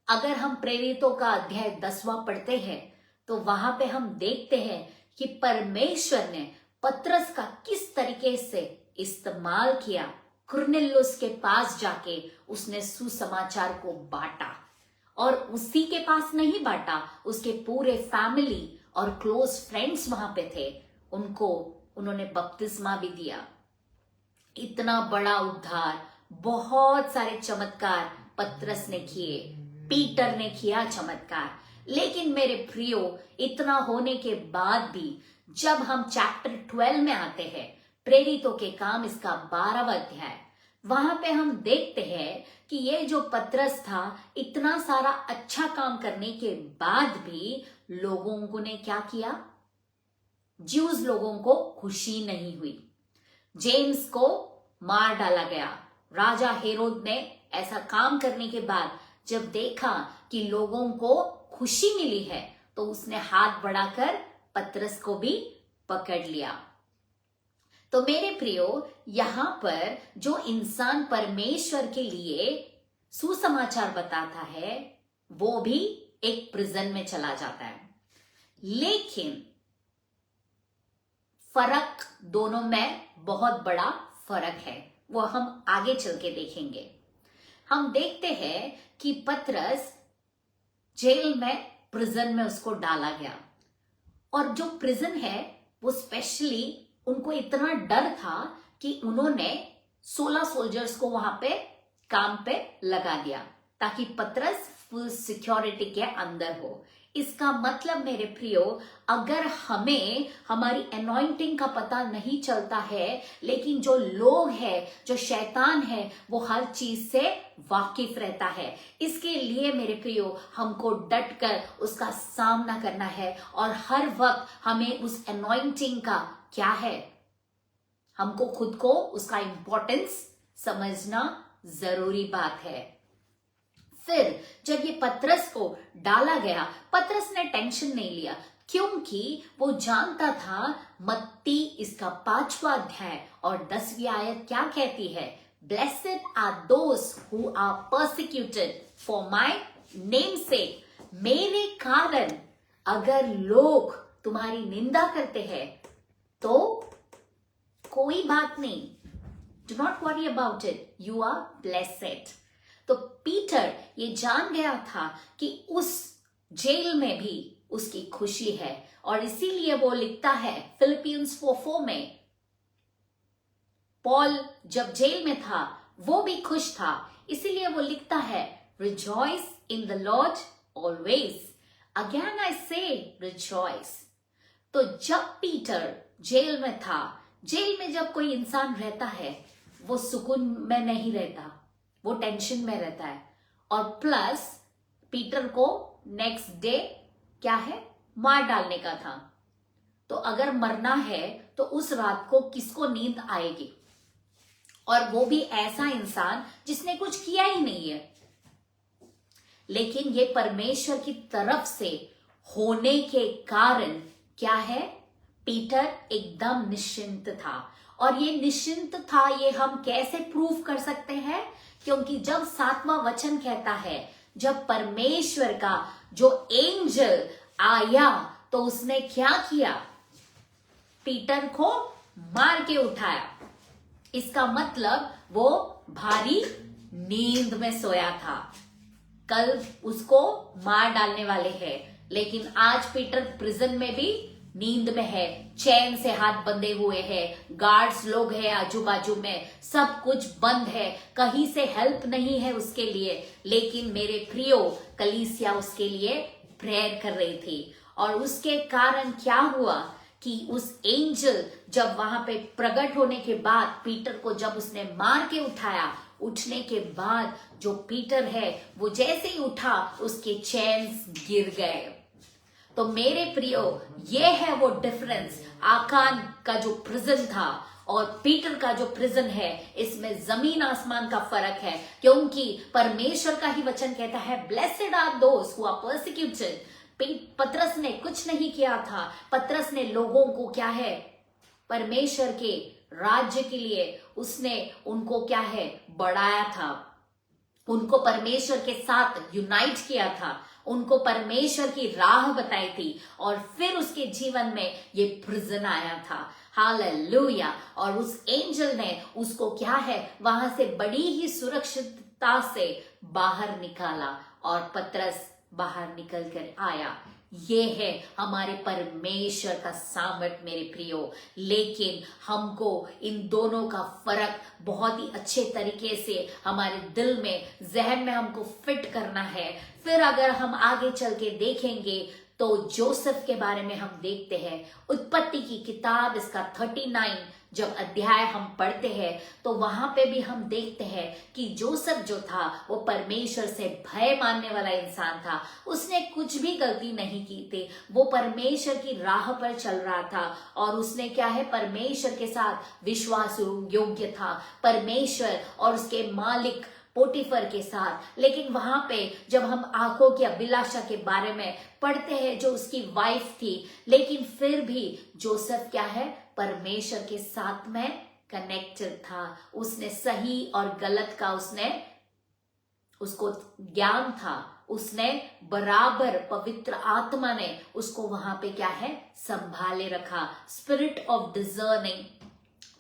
अगर हम प्रेरितों का अध्याय 10वां पढ़ते हैं तो वहां पे हम देखते हैं कि परमेश्वर ने पतरस का किस तरीके से इस्तेमाल किया। कुरनेलियुस के पास जाके उसने सुसमाचार को बांटा, और उसी के पास नहीं बांटा, उसके पूरे फैमिली और क्लोज फ्रेंड्स वहां पे थे, उन्होंने बपतिस्मा भी दिया। इतना बड़ा उद्धार, बहुत सारे चमत्कार पतरस ने किए, पीटर ने किया चमत्कार। लेकिन मेरे प्रियो, इतना होने के बाद भी जब हम चैप्टर 12 में आते हैं, प्रेरितों के काम इसका 12वां अध्याय, वहां पे हम देखते हैं कि ये जो पतरस था, इतना सारा अच्छा काम करने के बाद भी लोगों ने क्या किया? ज्यूज लोगों को खुशी नहीं हुई। जेम्स को मार डाला गया। राजा हेरोद ने ऐसा काम करने के बाद जब देखा कि लोगों को खुशी मिली है, तो उसने हाथ बढ़ाकर पतरस को भी पकड़ लिया। तो मेरे प्रियो, यहां पर जो इंसान परमेश्वर के लिए सुसमाचार बताता है, वो भी एक प्रिजन में चला जाता है। लेकिन फर्क दोनों में बहुत बड़ा फर्क है, वो हम आगे चल के देखेंगे। हम देखते हैं कि पतरस जेल में, प्रिजन में उसको डाला गया, और जो प्रिजन है वो स्पेशली उनको इतना डर था कि उन्होंने 16 सोल्जर्स को वहां पे काम पे लगा दिया ताकि पतरस फुल सिक्योरिटी के अंदर हो। इसका मतलब मेरे प्रियो, अगर हमें हमारी अनॉइंटिंग का पता नहीं चलता है, लेकिन जो लोग हैं, जो शैतान है, वो हर चीज से वाकिफ रहता है। इसके लिए मेरे प्रियो हमको डट कर उसका सामना करना है, और हर वक्त हमें उस अनॉइंटिंग का क्या है, हमको खुद को उसका इंपॉर्टेंस समझना जरूरी बात है। फिर जब ये पतरस को डाला गया, पतरस ने टेंशन नहीं लिया, क्योंकि वो जानता था मत्ती इसका 5वां अध्याय और 10वीं आयत क्या कहती है, blessed are those who are persecuted for my name sake. मेरे कारण अगर लोग तुम्हारी निंदा करते हैं तो कोई बात नहीं, do not worry about it, you are blessed. तो पीटर ये जान गया था कि उस जेल में भी उसकी खुशी है, और इसीलिए वो लिखता है फिलिपियंस 4:4 में, पॉल जब जेल में था वो भी खुश था, इसीलिए वो लिखता है rejoice in the Lord always, again I से रिजॉइस। तो जब पीटर जेल में था, जेल में जब कोई इंसान रहता है वो सुकून में नहीं रहता, वो टेंशन में रहता है, और प्लस पीटर को नेक्स्ट डे क्या है, मार डालने का था। तो अगर मरना है तो उस रात को किसको नींद आएगी, और वो भी ऐसा इंसान जिसने कुछ किया ही नहीं है। लेकिन ये परमेश्वर की तरफ से होने के कारण क्या है, पीटर एकदम निश्चिंत था। और ये निश्चिंत था, ये हम कैसे प्रूव कर सकते हैं, क्योंकि जब 7वां वचन कहता है जब परमेश्वर का जो एंजल आया तो उसने क्या किया, पीटर को मार के उठाया। इसका मतलब वो भारी नींद में सोया था, कल उसको मार डालने वाले हैं, लेकिन आज पीटर प्रिजन में भी नींद में है, चैन से हाथ बंधे हुए हैं, गार्ड्स लोग हैं आजू बाजू में, सब कुछ बंद है, कहीं से हेल्प नहीं है उसके लिए। लेकिन मेरे प्रियो, कलीसिया उसके लिए प्रेयर कर रही थी, और उसके कारण क्या हुआ कि उस एंजल जब वहां पे प्रकट होने के बाद पीटर को जब उसने मार के उठाया, उठने के बाद जो पीटर है वो जैसे ही उठा उसके चैन्स गिर गए। तो मेरे प्रियो, ये है वो डिफरेंस, आकान का जो प्रिजन था और पीटर का जो प्रिजन है, इसमें जमीन आसमान का फर्क है। क्योंकि परमेश्वर का ही वचन कहता है blessed are those who are persecuted. पतरस ने कुछ नहीं किया था, पतरस ने लोगों को क्या है, परमेश्वर के राज्य के लिए उसने उनको क्या है, बढ़ाया था, उनको परमेश्वर के साथ यूनाइट किया था, उनको परमेश्वर की राह बताई थी, और फिर उसके जीवन में ये प्रिजन आया था। हालेलुया। और उस एंजल ने उसको क्या है, वहां से बड़ी ही सुरक्षितता से बाहर निकाला, और पतरस बाहर निकल कर आया। ये है हमारे परमेश्वर का सामर्थ मेरे प्रियो। लेकिन हमको इन दोनों का फर्क बहुत ही अच्छे तरीके से हमारे दिल में, जहन में हमको फिट करना है। फिर अगर हम आगे चल के देखेंगे तो जोसेफ के बारे में हम देखते हैं, उत्पत्ति की किताब इसका 39 जब अध्याय हम पढ़ते हैं तो वहां पे भी हम देखते हैं कि जोसेफ जो था वो परमेश्वर से भय मानने वाला इंसान था। उसने कुछ भी गलती नहीं की थी, वो परमेश्वर की राह पर चल रहा था, और उसने क्या है, परमेश्वर के साथ विश्वास योग्य था, परमेश्वर और उसके मालिक पोटीफर के साथ। लेकिन वहां पे जब हम आंखों की अभिलाषा के बारे में पढ़ते हैं, जो उसकी वाइफ थी, लेकिन फिर भी जोसेफ क्या है, परमेश्वर के साथ में कनेक्टेड था। उसने सही और गलत का उसको ज्ञान था, उसने बराबर पवित्र आत्मा ने उसको वहां पे क्या है, संभाले रखा। स्पिरिट ऑफ डिजर्निंग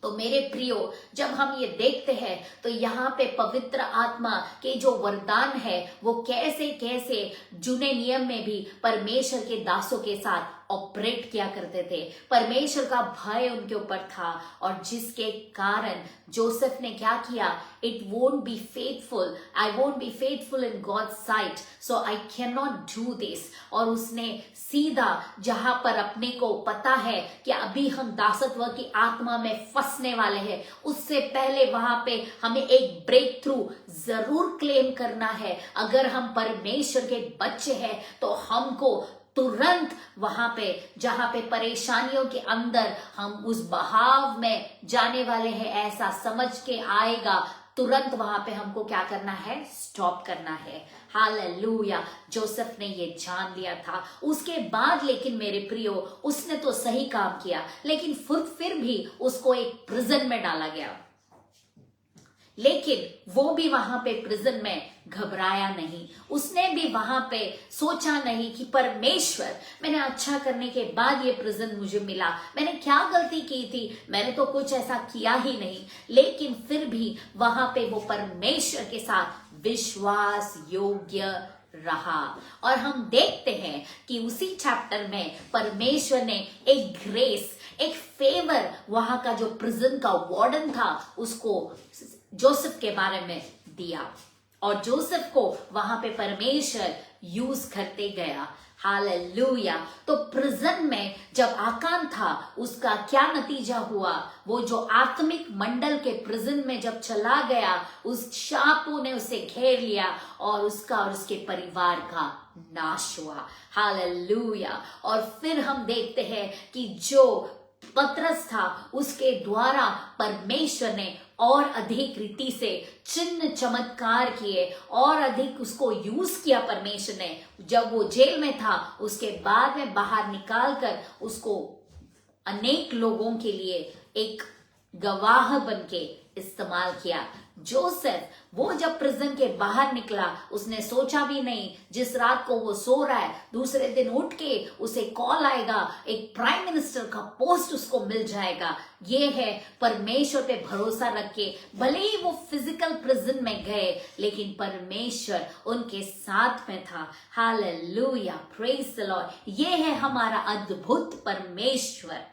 तो मेरे प्रियो, जब हम ये देखते हैं तो यहाँ पे पवित्र आत्मा के जो वरदान है वो कैसे कैसे जूने नियम में भी परमेश्वर के दासों के साथ ऑपरेट किया करते थे। परमेश्वर का भय उनके ऊपर था और जिसके कारण जोसेफ ने क्या किया, it won't be faithful, I won't be faithful in God's sight, so I can not do this. और उसने सीधा जहां पर अपने को पता है कि अभी हम दासत्व की आत्मा में फंसने वाले हैं, उससे पहले वहां पे हमें एक ब्रेक थ्रू जरूर क्लेम करना है। अगर हम परमेश्वर के बच्चे हैं तो हमको तुरंत वहां पे जहां पे परेशानियों के अंदर हम उस बहाव में जाने वाले हैं ऐसा समझ के आएगा, तुरंत वहां पे हमको क्या करना है, स्टॉप करना है। हालेलुया। जोसेफ ने ये जान लिया था। उसके बाद लेकिन मेरे प्रियो, उसने तो सही काम किया, लेकिन फिर भी उसको एक प्रिजन में डाला गया। लेकिन वो भी वहां पे प्रिजन में घबराया नहीं। उसने भी वहां पे सोचा नहीं कि परमेश्वर, मैंने अच्छा करने के बाद ये प्रिजन मुझे मिला, मैंने क्या गलती की थी, मैंने तो कुछ ऐसा किया ही नहीं। लेकिन फिर भी वहां पे वो परमेश्वर के साथ विश्वास योग्य रहा। और हम देखते हैं कि उसी चैप्टर में परमेश्वर ने एक ग्रेस, एक फेवर वहां का जो प्रिजन का वार्डन था उसको जोसेफ के बारे में दिया और जोसेफ को वहां पे परमेश्वर यूज करते गया। हालेलुया। तो प्रिजन में जब आकान था उसका क्या नतीजा हुआ, वो जो आत्मिक मंडल के प्रिजन में जब चला गया, उस शापों ने उसे घेर लिया और उसका और उसके परिवार का नाश हुआ। हालेलुया। और फिर हम देखते हैं कि जो पतरस था उसके द्वारा परमेश्वर ने और अधिक रीति से चिन्ह चमत्कार किए और अधिक उसको यूज किया परमेश्वर ने। जब वो जेल में था उसके बाद में बाहर निकाल कर उसको अनेक लोगों के लिए एक गवाह बनके इस्तेमाल किया। जोसेफ वो जब प्रिजन के बाहर निकला, उसने सोचा भी नहीं, जिस रात को वो सो रहा है दूसरे दिन उठ के उसे कॉल आएगा, एक प्राइम मिनिस्टर का पोस्ट उसको मिल जाएगा। ये है परमेश्वर पे भरोसा रख के, भले ही वो फिजिकल प्रिजन में गए लेकिन परमेश्वर उनके साथ में था। Hallelujah, praise the Lord. ये है हमारा अद्भुत परमेश्वर।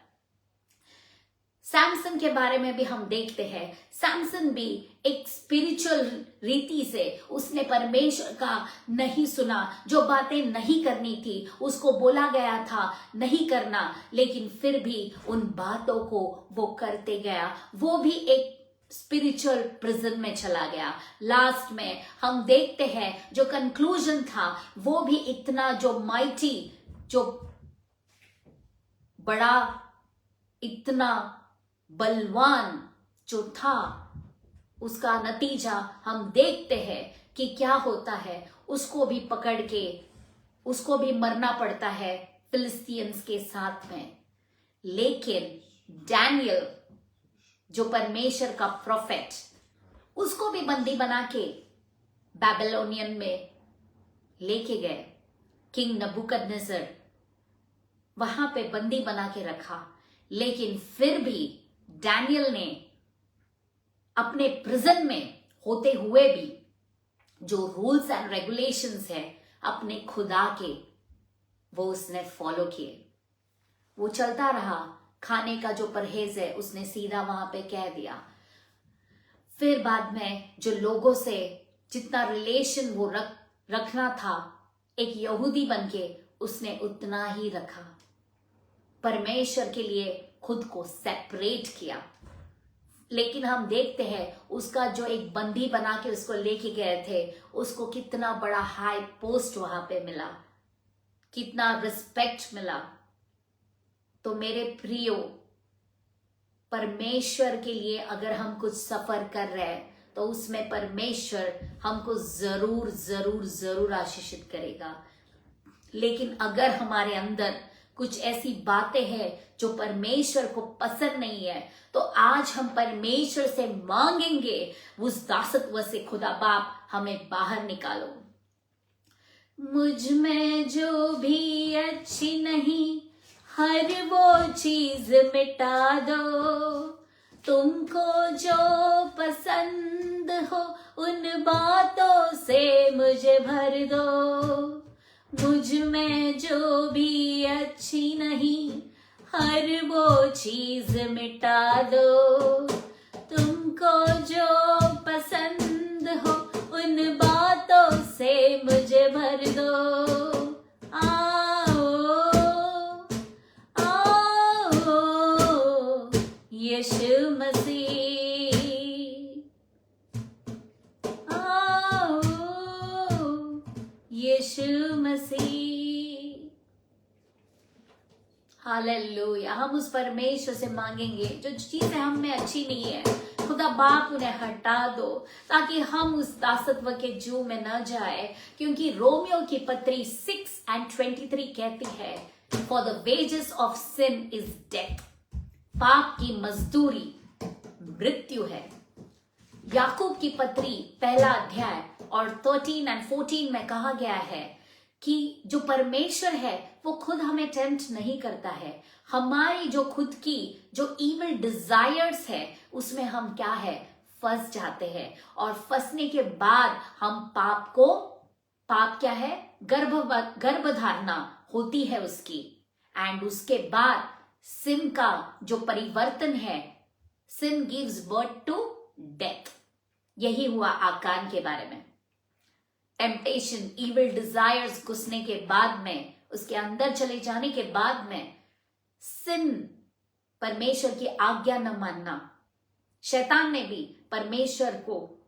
सैमसन के बारे में भी हम देखते हैं। सैमसन भी एक स्पिरिचुअल रीति से उसने परमेश्वर का नहीं सुना, जो बातें नहीं करनी थी उसको बोला गया था नहीं करना, लेकिन फिर भी उन बातों को वो करते गया। वो भी एक स्पिरिचुअल प्रिजन में चला गया। लास्ट में हम देखते हैं जो कंक्लूजन था वो भी इतना जो माइटी, जो बड़ा, इतना बलवान जो था, उसका नतीजा हम देखते हैं कि क्या होता है। उसको भी पकड़ के उसको भी मरना पड़ता है फिलिस्तीयंस के साथ में। लेकिन डैनियल जो परमेश्वर का प्रोफेट, उसको भी बंदी बना के बैबिलोनियन में लेके गए। किंग नबूकदनेस्सर वहां पे बंदी बना के रखा, लेकिन फिर भी डैनियल ने अपने प्रिजन में होते हुए भी जो रूल्स एंड रेगुलेशंस है अपने खुदा के, वो उसने फॉलो किए। वो चलता रहा। खाने का जो परहेज है उसने सीधा वहां पे कह दिया। फिर बाद में जो लोगों से जितना रिलेशन वो रखना था, एक यहूदी बनके उसने उतना ही रखा। परमेश्वर के लिए खुद को सेपरेट किया। लेकिन हम देखते हैं उसका जो एक बंदी बना के उसको लेके गए थे, उसको कितना बड़ा हाई पोस्ट वहां पे मिला, कितना रिस्पेक्ट मिला। तो मेरे प्रियो, परमेश्वर के लिए अगर हम कुछ सफर कर रहे हैं तो उसमें परमेश्वर हमको जरूर जरूर जरूर आशीषित करेगा। लेकिन अगर हमारे अंदर कुछ ऐसी बातें हैं जो परमेश्वर को पसंद नहीं है, तो आज हम परमेश्वर से मांगेंगे उस दासत्व से, खुदा बाप हमें बाहर निकालो। मुझ में जो भी अच्छी नहीं हर वो चीज मिटा दो, तुमको जो पसंद हो उन बातों से मुझे भर दो, मुझ में जो भी अच्छी नहीं हर वो चीज मिटा दो, तुमको जो पसंद हो उन बातों से मुझे भर दो, आओ आओ यीशु मसीह, आओ यीशु मसीह। हालेलुया। हम उस परमेश्वर से मांगेंगे जो चीजें हम में अच्छी नहीं है, खुदा बाप उन्हें हटा दो ताकि हम उस दासत्व के जू में न जाए, क्योंकि रोमियो की पत्री 6:23 कहती है, for the wages of sin is death, पाप की मजदूरी मृत्यु है। याकूब की पत्री 1 और 13 और 14 में कहा गया है कि जो परमेश्वर है वो खुद हमें टेम्प्ट नहीं करता है, हमारी जो खुद की जो इविल डिजायर्स है उसमें हम क्या है फंस जाते हैं, और फंसने के बाद हम पाप क्या है गर्भधारणा होती है उसकी, एंड उसके बाद सिन का जो परिवर्तन है, सिन गिव्स बर्थ टू डेथ। यही हुआ आकान के बारे में। टेम्पटेशन, इविल डिजायर्स घुसने के बाद में, उसके अंदर चले जाने के बाद में, सिन परमेश्वर की आज्ञा न मानना, शैतान ने भी परमेश्वर को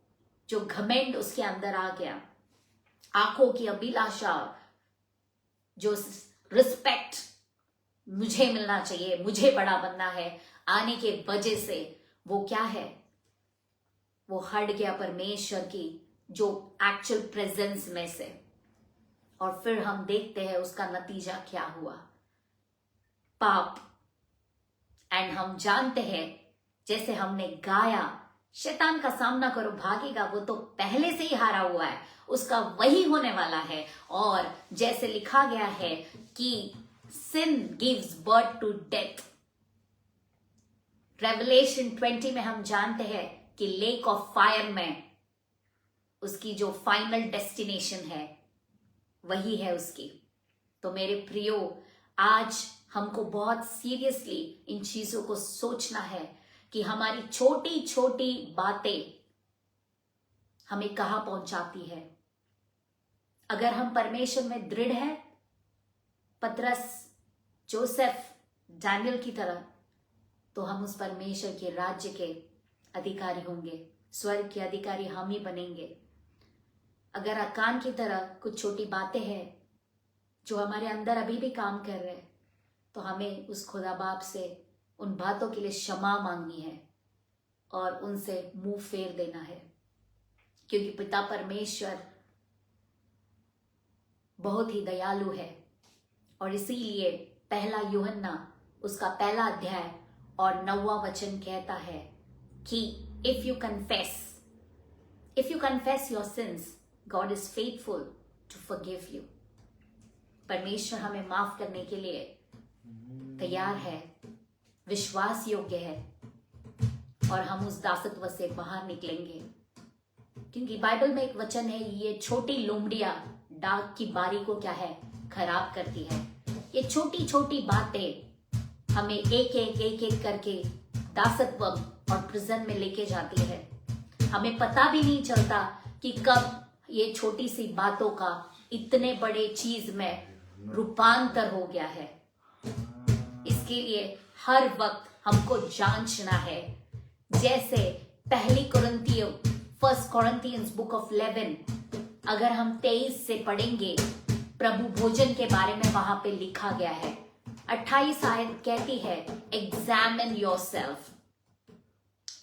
जो घमंड उसके अंदर आ गया, आंखों की अभिलाषा, जो रिस्पेक्ट मुझे मिलना चाहिए, मुझे बड़ा बनना है, आने के वजह से वो क्या है, वो हट गया परमेश्वर की जो एक्चुअल प्रेजेंस में से। और फिर हम देखते हैं उसका नतीजा क्या हुआ, पाप। एंड हम जानते हैं, जैसे हमने गाया, शैतान का सामना करो भागेगा, वो तो पहले से ही हारा हुआ है, उसका वही होने वाला है। और जैसे लिखा गया है कि sin gives birth to death, revelation 20 में हम जानते हैं कि लेक ऑफ फायर में उसकी जो फाइनल डेस्टिनेशन है वही है उसकी। तो मेरे प्रियो, आज हमको बहुत सीरियसली इन चीजों को सोचना है कि हमारी छोटी छोटी बातें हमें कहां पहुंचाती है। अगर हम परमेश्वर में दृढ़ है, पतरस, जोसेफ, डैनियल की तरह, तो हम उस परमेश्वर के राज्य के अधिकारी होंगे, स्वर्ग के अधिकारी हम ही बनेंगे। अगर आकान की तरह कुछ छोटी बातें हैं जो हमारे अंदर अभी भी काम कर रहे हैं, तो हमें उस खुदा बाप से उन बातों के लिए क्षमा मांगनी है और उनसे मुंह फेर देना है, क्योंकि पिता परमेश्वर बहुत ही दयालु है। और इसीलिए 1 यूहन्ना उसका 1 अध्याय और 9वां वचन कहता है कि if you confess your sins, God is faithful to forgive you. परमेश्वर हमें माफ करने के लिए तैयार है, विश्वास योग्य है, और हम उस दासत्व से बाहर निकलेंगे। क्योंकि बाइबल में एक वचन है, ये छोटी लोमड़ियां डाक की बारी को क्या है खराब करती है। ये छोटी छोटी बातें हमें एक एक करके दासत्व और प्रिजन में लेके जाती है। हमें पता भी नहीं चलता कि कब ये छोटी सी बातों का इतने बड़े चीज में रूपांतर हो गया है। इसके लिए हर वक्त हमको जांचना है। जैसे 1 कोरिन्थियंस बुक ऑफ 11 अगर हम 23 से पढ़ेंगे, प्रभु भोजन के बारे में वहां पे लिखा गया है। 28 आयत कहती है एग्जामिन योरसेल्फ।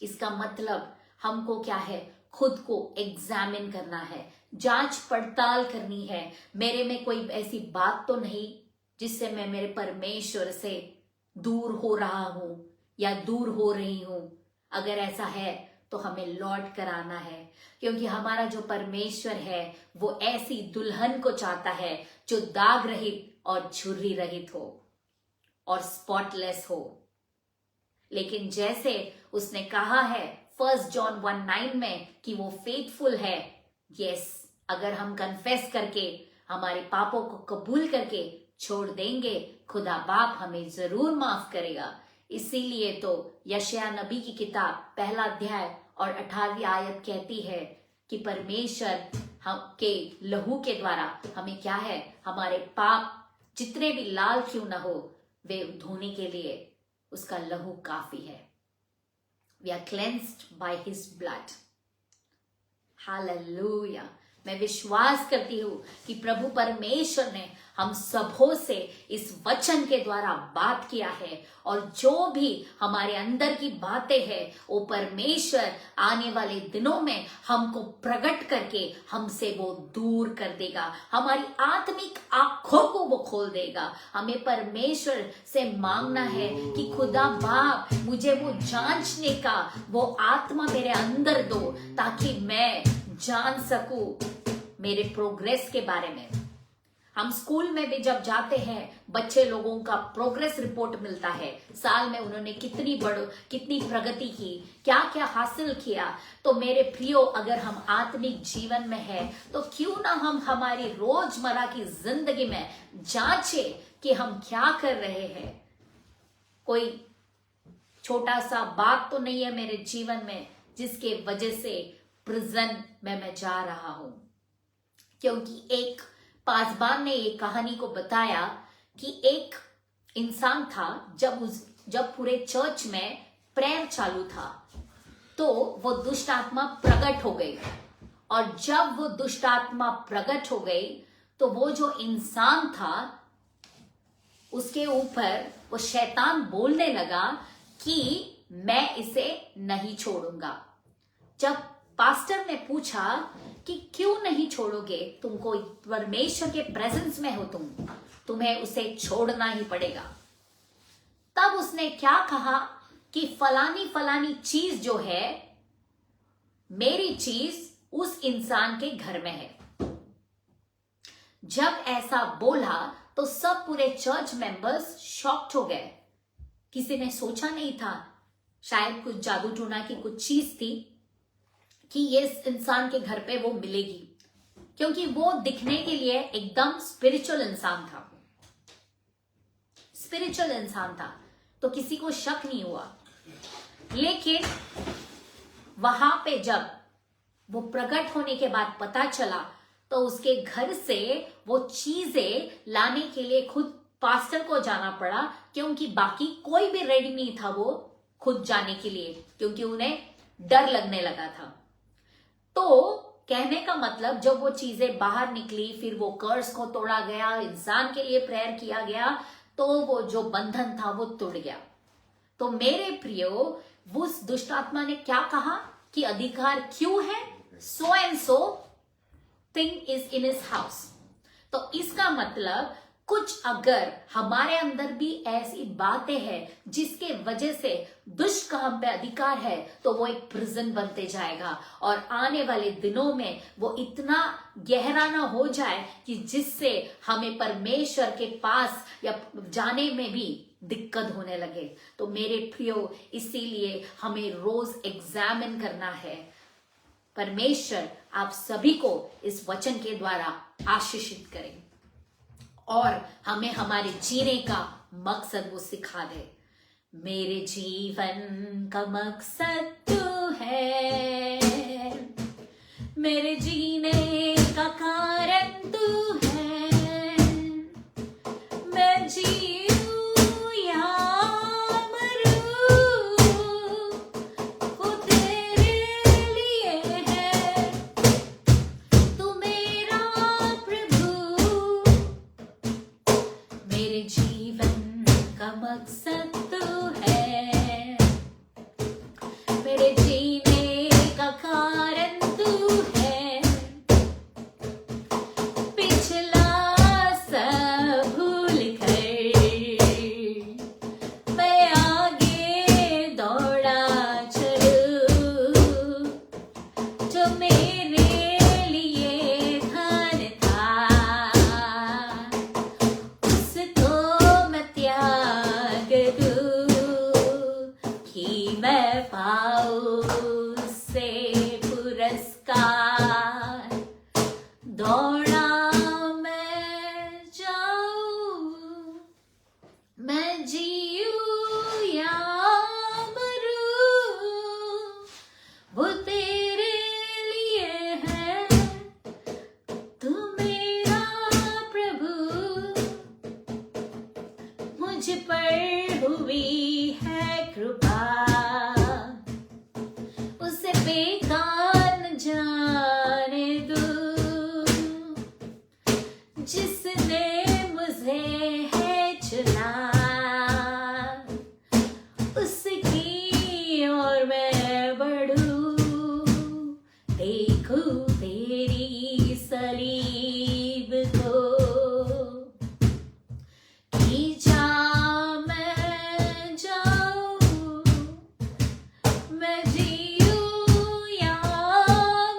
इसका मतलब हमको क्या है, खुद को एग्जामिन करना है, जांच पड़ताल करनी है। मेरे में कोई ऐसी बात तो नहीं जिससे मैं मेरे परमेश्वर से दूर हो रहा हूं या दूर हो रही हूं। अगर ऐसा है तो हमें लौट कर आना है, क्योंकि हमारा जो परमेश्वर है वो ऐसी दुल्हन को चाहता है जो दाग रहित और झुर्री रहित हो और स्पॉटलेस हो। लेकिन जैसे उसने कहा है 1 जॉन 1:9 में कि वो फेथफुल है, यस, अगर हम कन्फेस करके हमारे पापों को कबूल करके छोड़ देंगे, खुदा बाप हमें जरूर माफ करेगा। इसीलिए तो यशायाह नबी की किताब 1 अध्याय और 18वीं आयत कहती है कि परमेश्वर हम के लहू के द्वारा हमें क्या है, हमारे पाप जितने भी लाल क्यों ना हो वे धोने के लिए उसका लहू काफी है। We are cleansed by his blood. Hallelujah. मैं विश्वास करती हूँ कि प्रभु परमेश्वर ने हम सबों से इस वचन के द्वारा बात किया है, और जो भी हमारे अंदर की बातें हैं वो परमेश्वर आने वाले दिनों में हमको प्रकट करके हमसे वो दूर कर देगा। हमारी आत्मिक आंखों को वो खोल देगा। हमें परमेश्वर से मांगना है कि खुदा बाप मुझे वो जांचने का वो आत्मा मेरे अंदर दो, ताकि मैं जान सकूं मेरे प्रोग्रेस के बारे में। हम स्कूल में भी जब जाते हैं, बच्चे लोगों का प्रोग्रेस रिपोर्ट मिलता है, साल में उन्होंने कितनी प्रगति की, क्या क्या हासिल किया। तो मेरे प्रियो, अगर हम आत्मिक जीवन में हैं तो क्यों ना हम हमारी रोजमर्रा की जिंदगी में जांचे कि हम क्या कर रहे हैं। कोई छोटा सा बात तो नहीं है मेरे जीवन में जिसके वजह से प्रिजन में मैं जा रहा हूं। क्योंकि एक पासबान ने एक कहानी को बताया कि एक इंसान था, जब पूरे चर्च में प्रेयर चालू था तो वो दुष्ट आत्मा प्रकट हो गई, और जब वो दुष्ट आत्मा प्रकट हो गई तो वो जो इंसान था उसके ऊपर वो शैतान बोलने लगा कि मैं इसे नहीं छोड़ूंगा। जब पास्टर ने पूछा कि क्यों नहीं छोड़ोगे, तुमको परमेश्वर के प्रेजेंस में हो, तुम्हें उसे छोड़ना ही पड़ेगा। तब उसने क्या कहा कि फलानी चीज जो है, मेरी चीज उस इंसान के घर में है। जब ऐसा बोला तो सब पूरे चर्च मेंबर्स शॉक्ड हो गए। किसी ने सोचा नहीं था, शायद कुछ जादू टूना की कुछ चीज थी कि ये इस इंसान के घर पे वो मिलेगी, क्योंकि वो दिखने के लिए एकदम स्पिरिचुअल इंसान था, तो किसी को शक नहीं हुआ। लेकिन वहां पे जब वो प्रकट होने के बाद पता चला तो उसके घर से वो चीजें लाने के लिए खुद पास्टर को जाना पड़ा, क्योंकि बाकी कोई भी रेडी नहीं था वो खुद जाने के लिए, क्योंकि उन्हें डर लगने लगा था। तो कहने का मतलब, जब वो चीजें बाहर निकली, फिर वो कर्स को तोड़ा गया, इंसान के लिए प्रेयर किया गया, तो वो जो बंधन था वो टूट गया। तो मेरे प्रियो, उस दुष्ट आत्मा ने क्या कहा कि अधिकार क्यों है, so and so thing is in his house. तो इसका मतलब कुछ अगर हमारे अंदर भी ऐसी बातें हैं जिसके वजह से दुष्ट का हम पे अधिकार है, तो वो एक प्रिजन बनते जाएगा, और आने वाले दिनों में वो इतना गहरा ना हो जाए कि जिससे हमें परमेश्वर के पास या जाने में भी दिक्कत होने लगे। तो मेरे प्रियो, इसीलिए हमें रोज एग्जामिन करना है। परमेश्वर आप सभी को इस वचन के द्वारा आशीषित करें और हमें हमारे जीने का मकसद वो सिखा दे। मेरे जीवन का मकसद तू है, मेरे जीने का कारण तू है, मैं जीऊं या मरूं, वो तेरे लिए है, तू मेरा प्रभु, मेरे जीवन का मकसद तू है, मेरे जीने का कारण तू है, हुई है कृपा, उसे बेकार न जाने दूं, जिसने मुझे है चुना, उसकी ओर मैं बढ़ूं, देखूं तेरी सलीब को, कि जा मैं जाऊं, मैं जीऊं या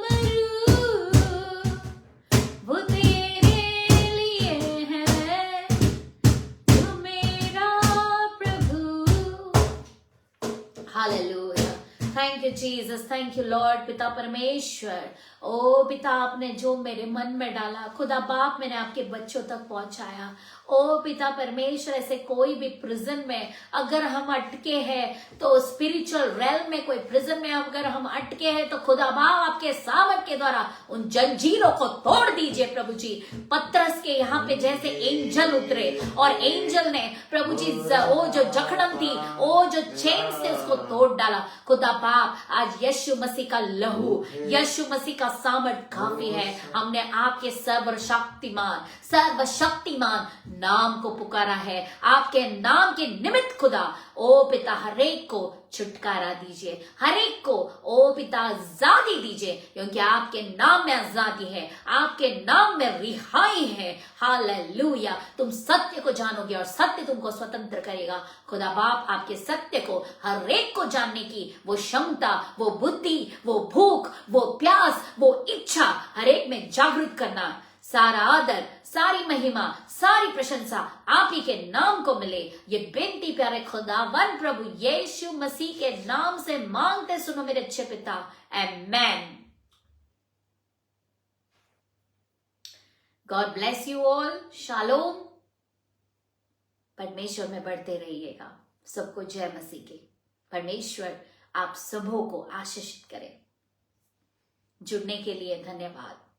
मरूं, वो तेरे लिए है, तू मेरा प्रभु। Hallelujah, thank you Jesus, thank you lord. पिता परमेश्वर, ओ पिता, आपने जो मेरे मन में डाला, खुदा बाप मैंने आपके बच्चों तक पहुंचाया। ओ पिता परमेश्वर, ऐसे कोई भी प्रिजन में अगर हम अटके हैं, तो स्पिरिचुअल रेल में कोई प्रिजन में अगर हम अटके हैं, तो खुदा बाप आपके सामर्थ के द्वारा उन जंजीरों को तोड़ दीजिए प्रभु जी। पतरस के यहाँ पे जैसे एंजल उतरे और एंजल ने प्रभु जी वो जो जकड़न थी, वो जो चेन से उसको तोड़ डाला। खुदा बाप, आज यीशु मसीह का लहू, यीशु मसीह का सामर्थ काफी है। हमने आपके सर्वशक्तिमान नाम को पुकारा है। आपके नाम के निमित्त खुदा, ओ पिता, हरेक को छुटकारा दीजिए, हरेक को ओ पिता आजादी दीजिए, क्योंकि आपके नाम में आजादी है, आपके नाम में रिहाई है। हालेलुया। तुम सत्य को जानोगे और सत्य तुमको स्वतंत्र करेगा। खुदा बाप, आपके सत्य को हरेक को जानने की वो क्षमता, वो बुद्धि, वो भूख, वो प्यास, वो इच्छा हरेक में जागृत करना। सारा आदर, सारी महिमा, सारी प्रशंसा आप ही के नाम को मिले। ये बेनती प्यारे खुदावन प्रभु यीशु मसीह के नाम से मांगते सुनो मेरे अच्छे पिता, amen. God bless you all. शालोम। परमेश्वर में बढ़ते रहिएगा। सबको जय मसीह की। परमेश्वर आप सबों को आशीषित करे। जुड़ने के लिए धन्यवाद।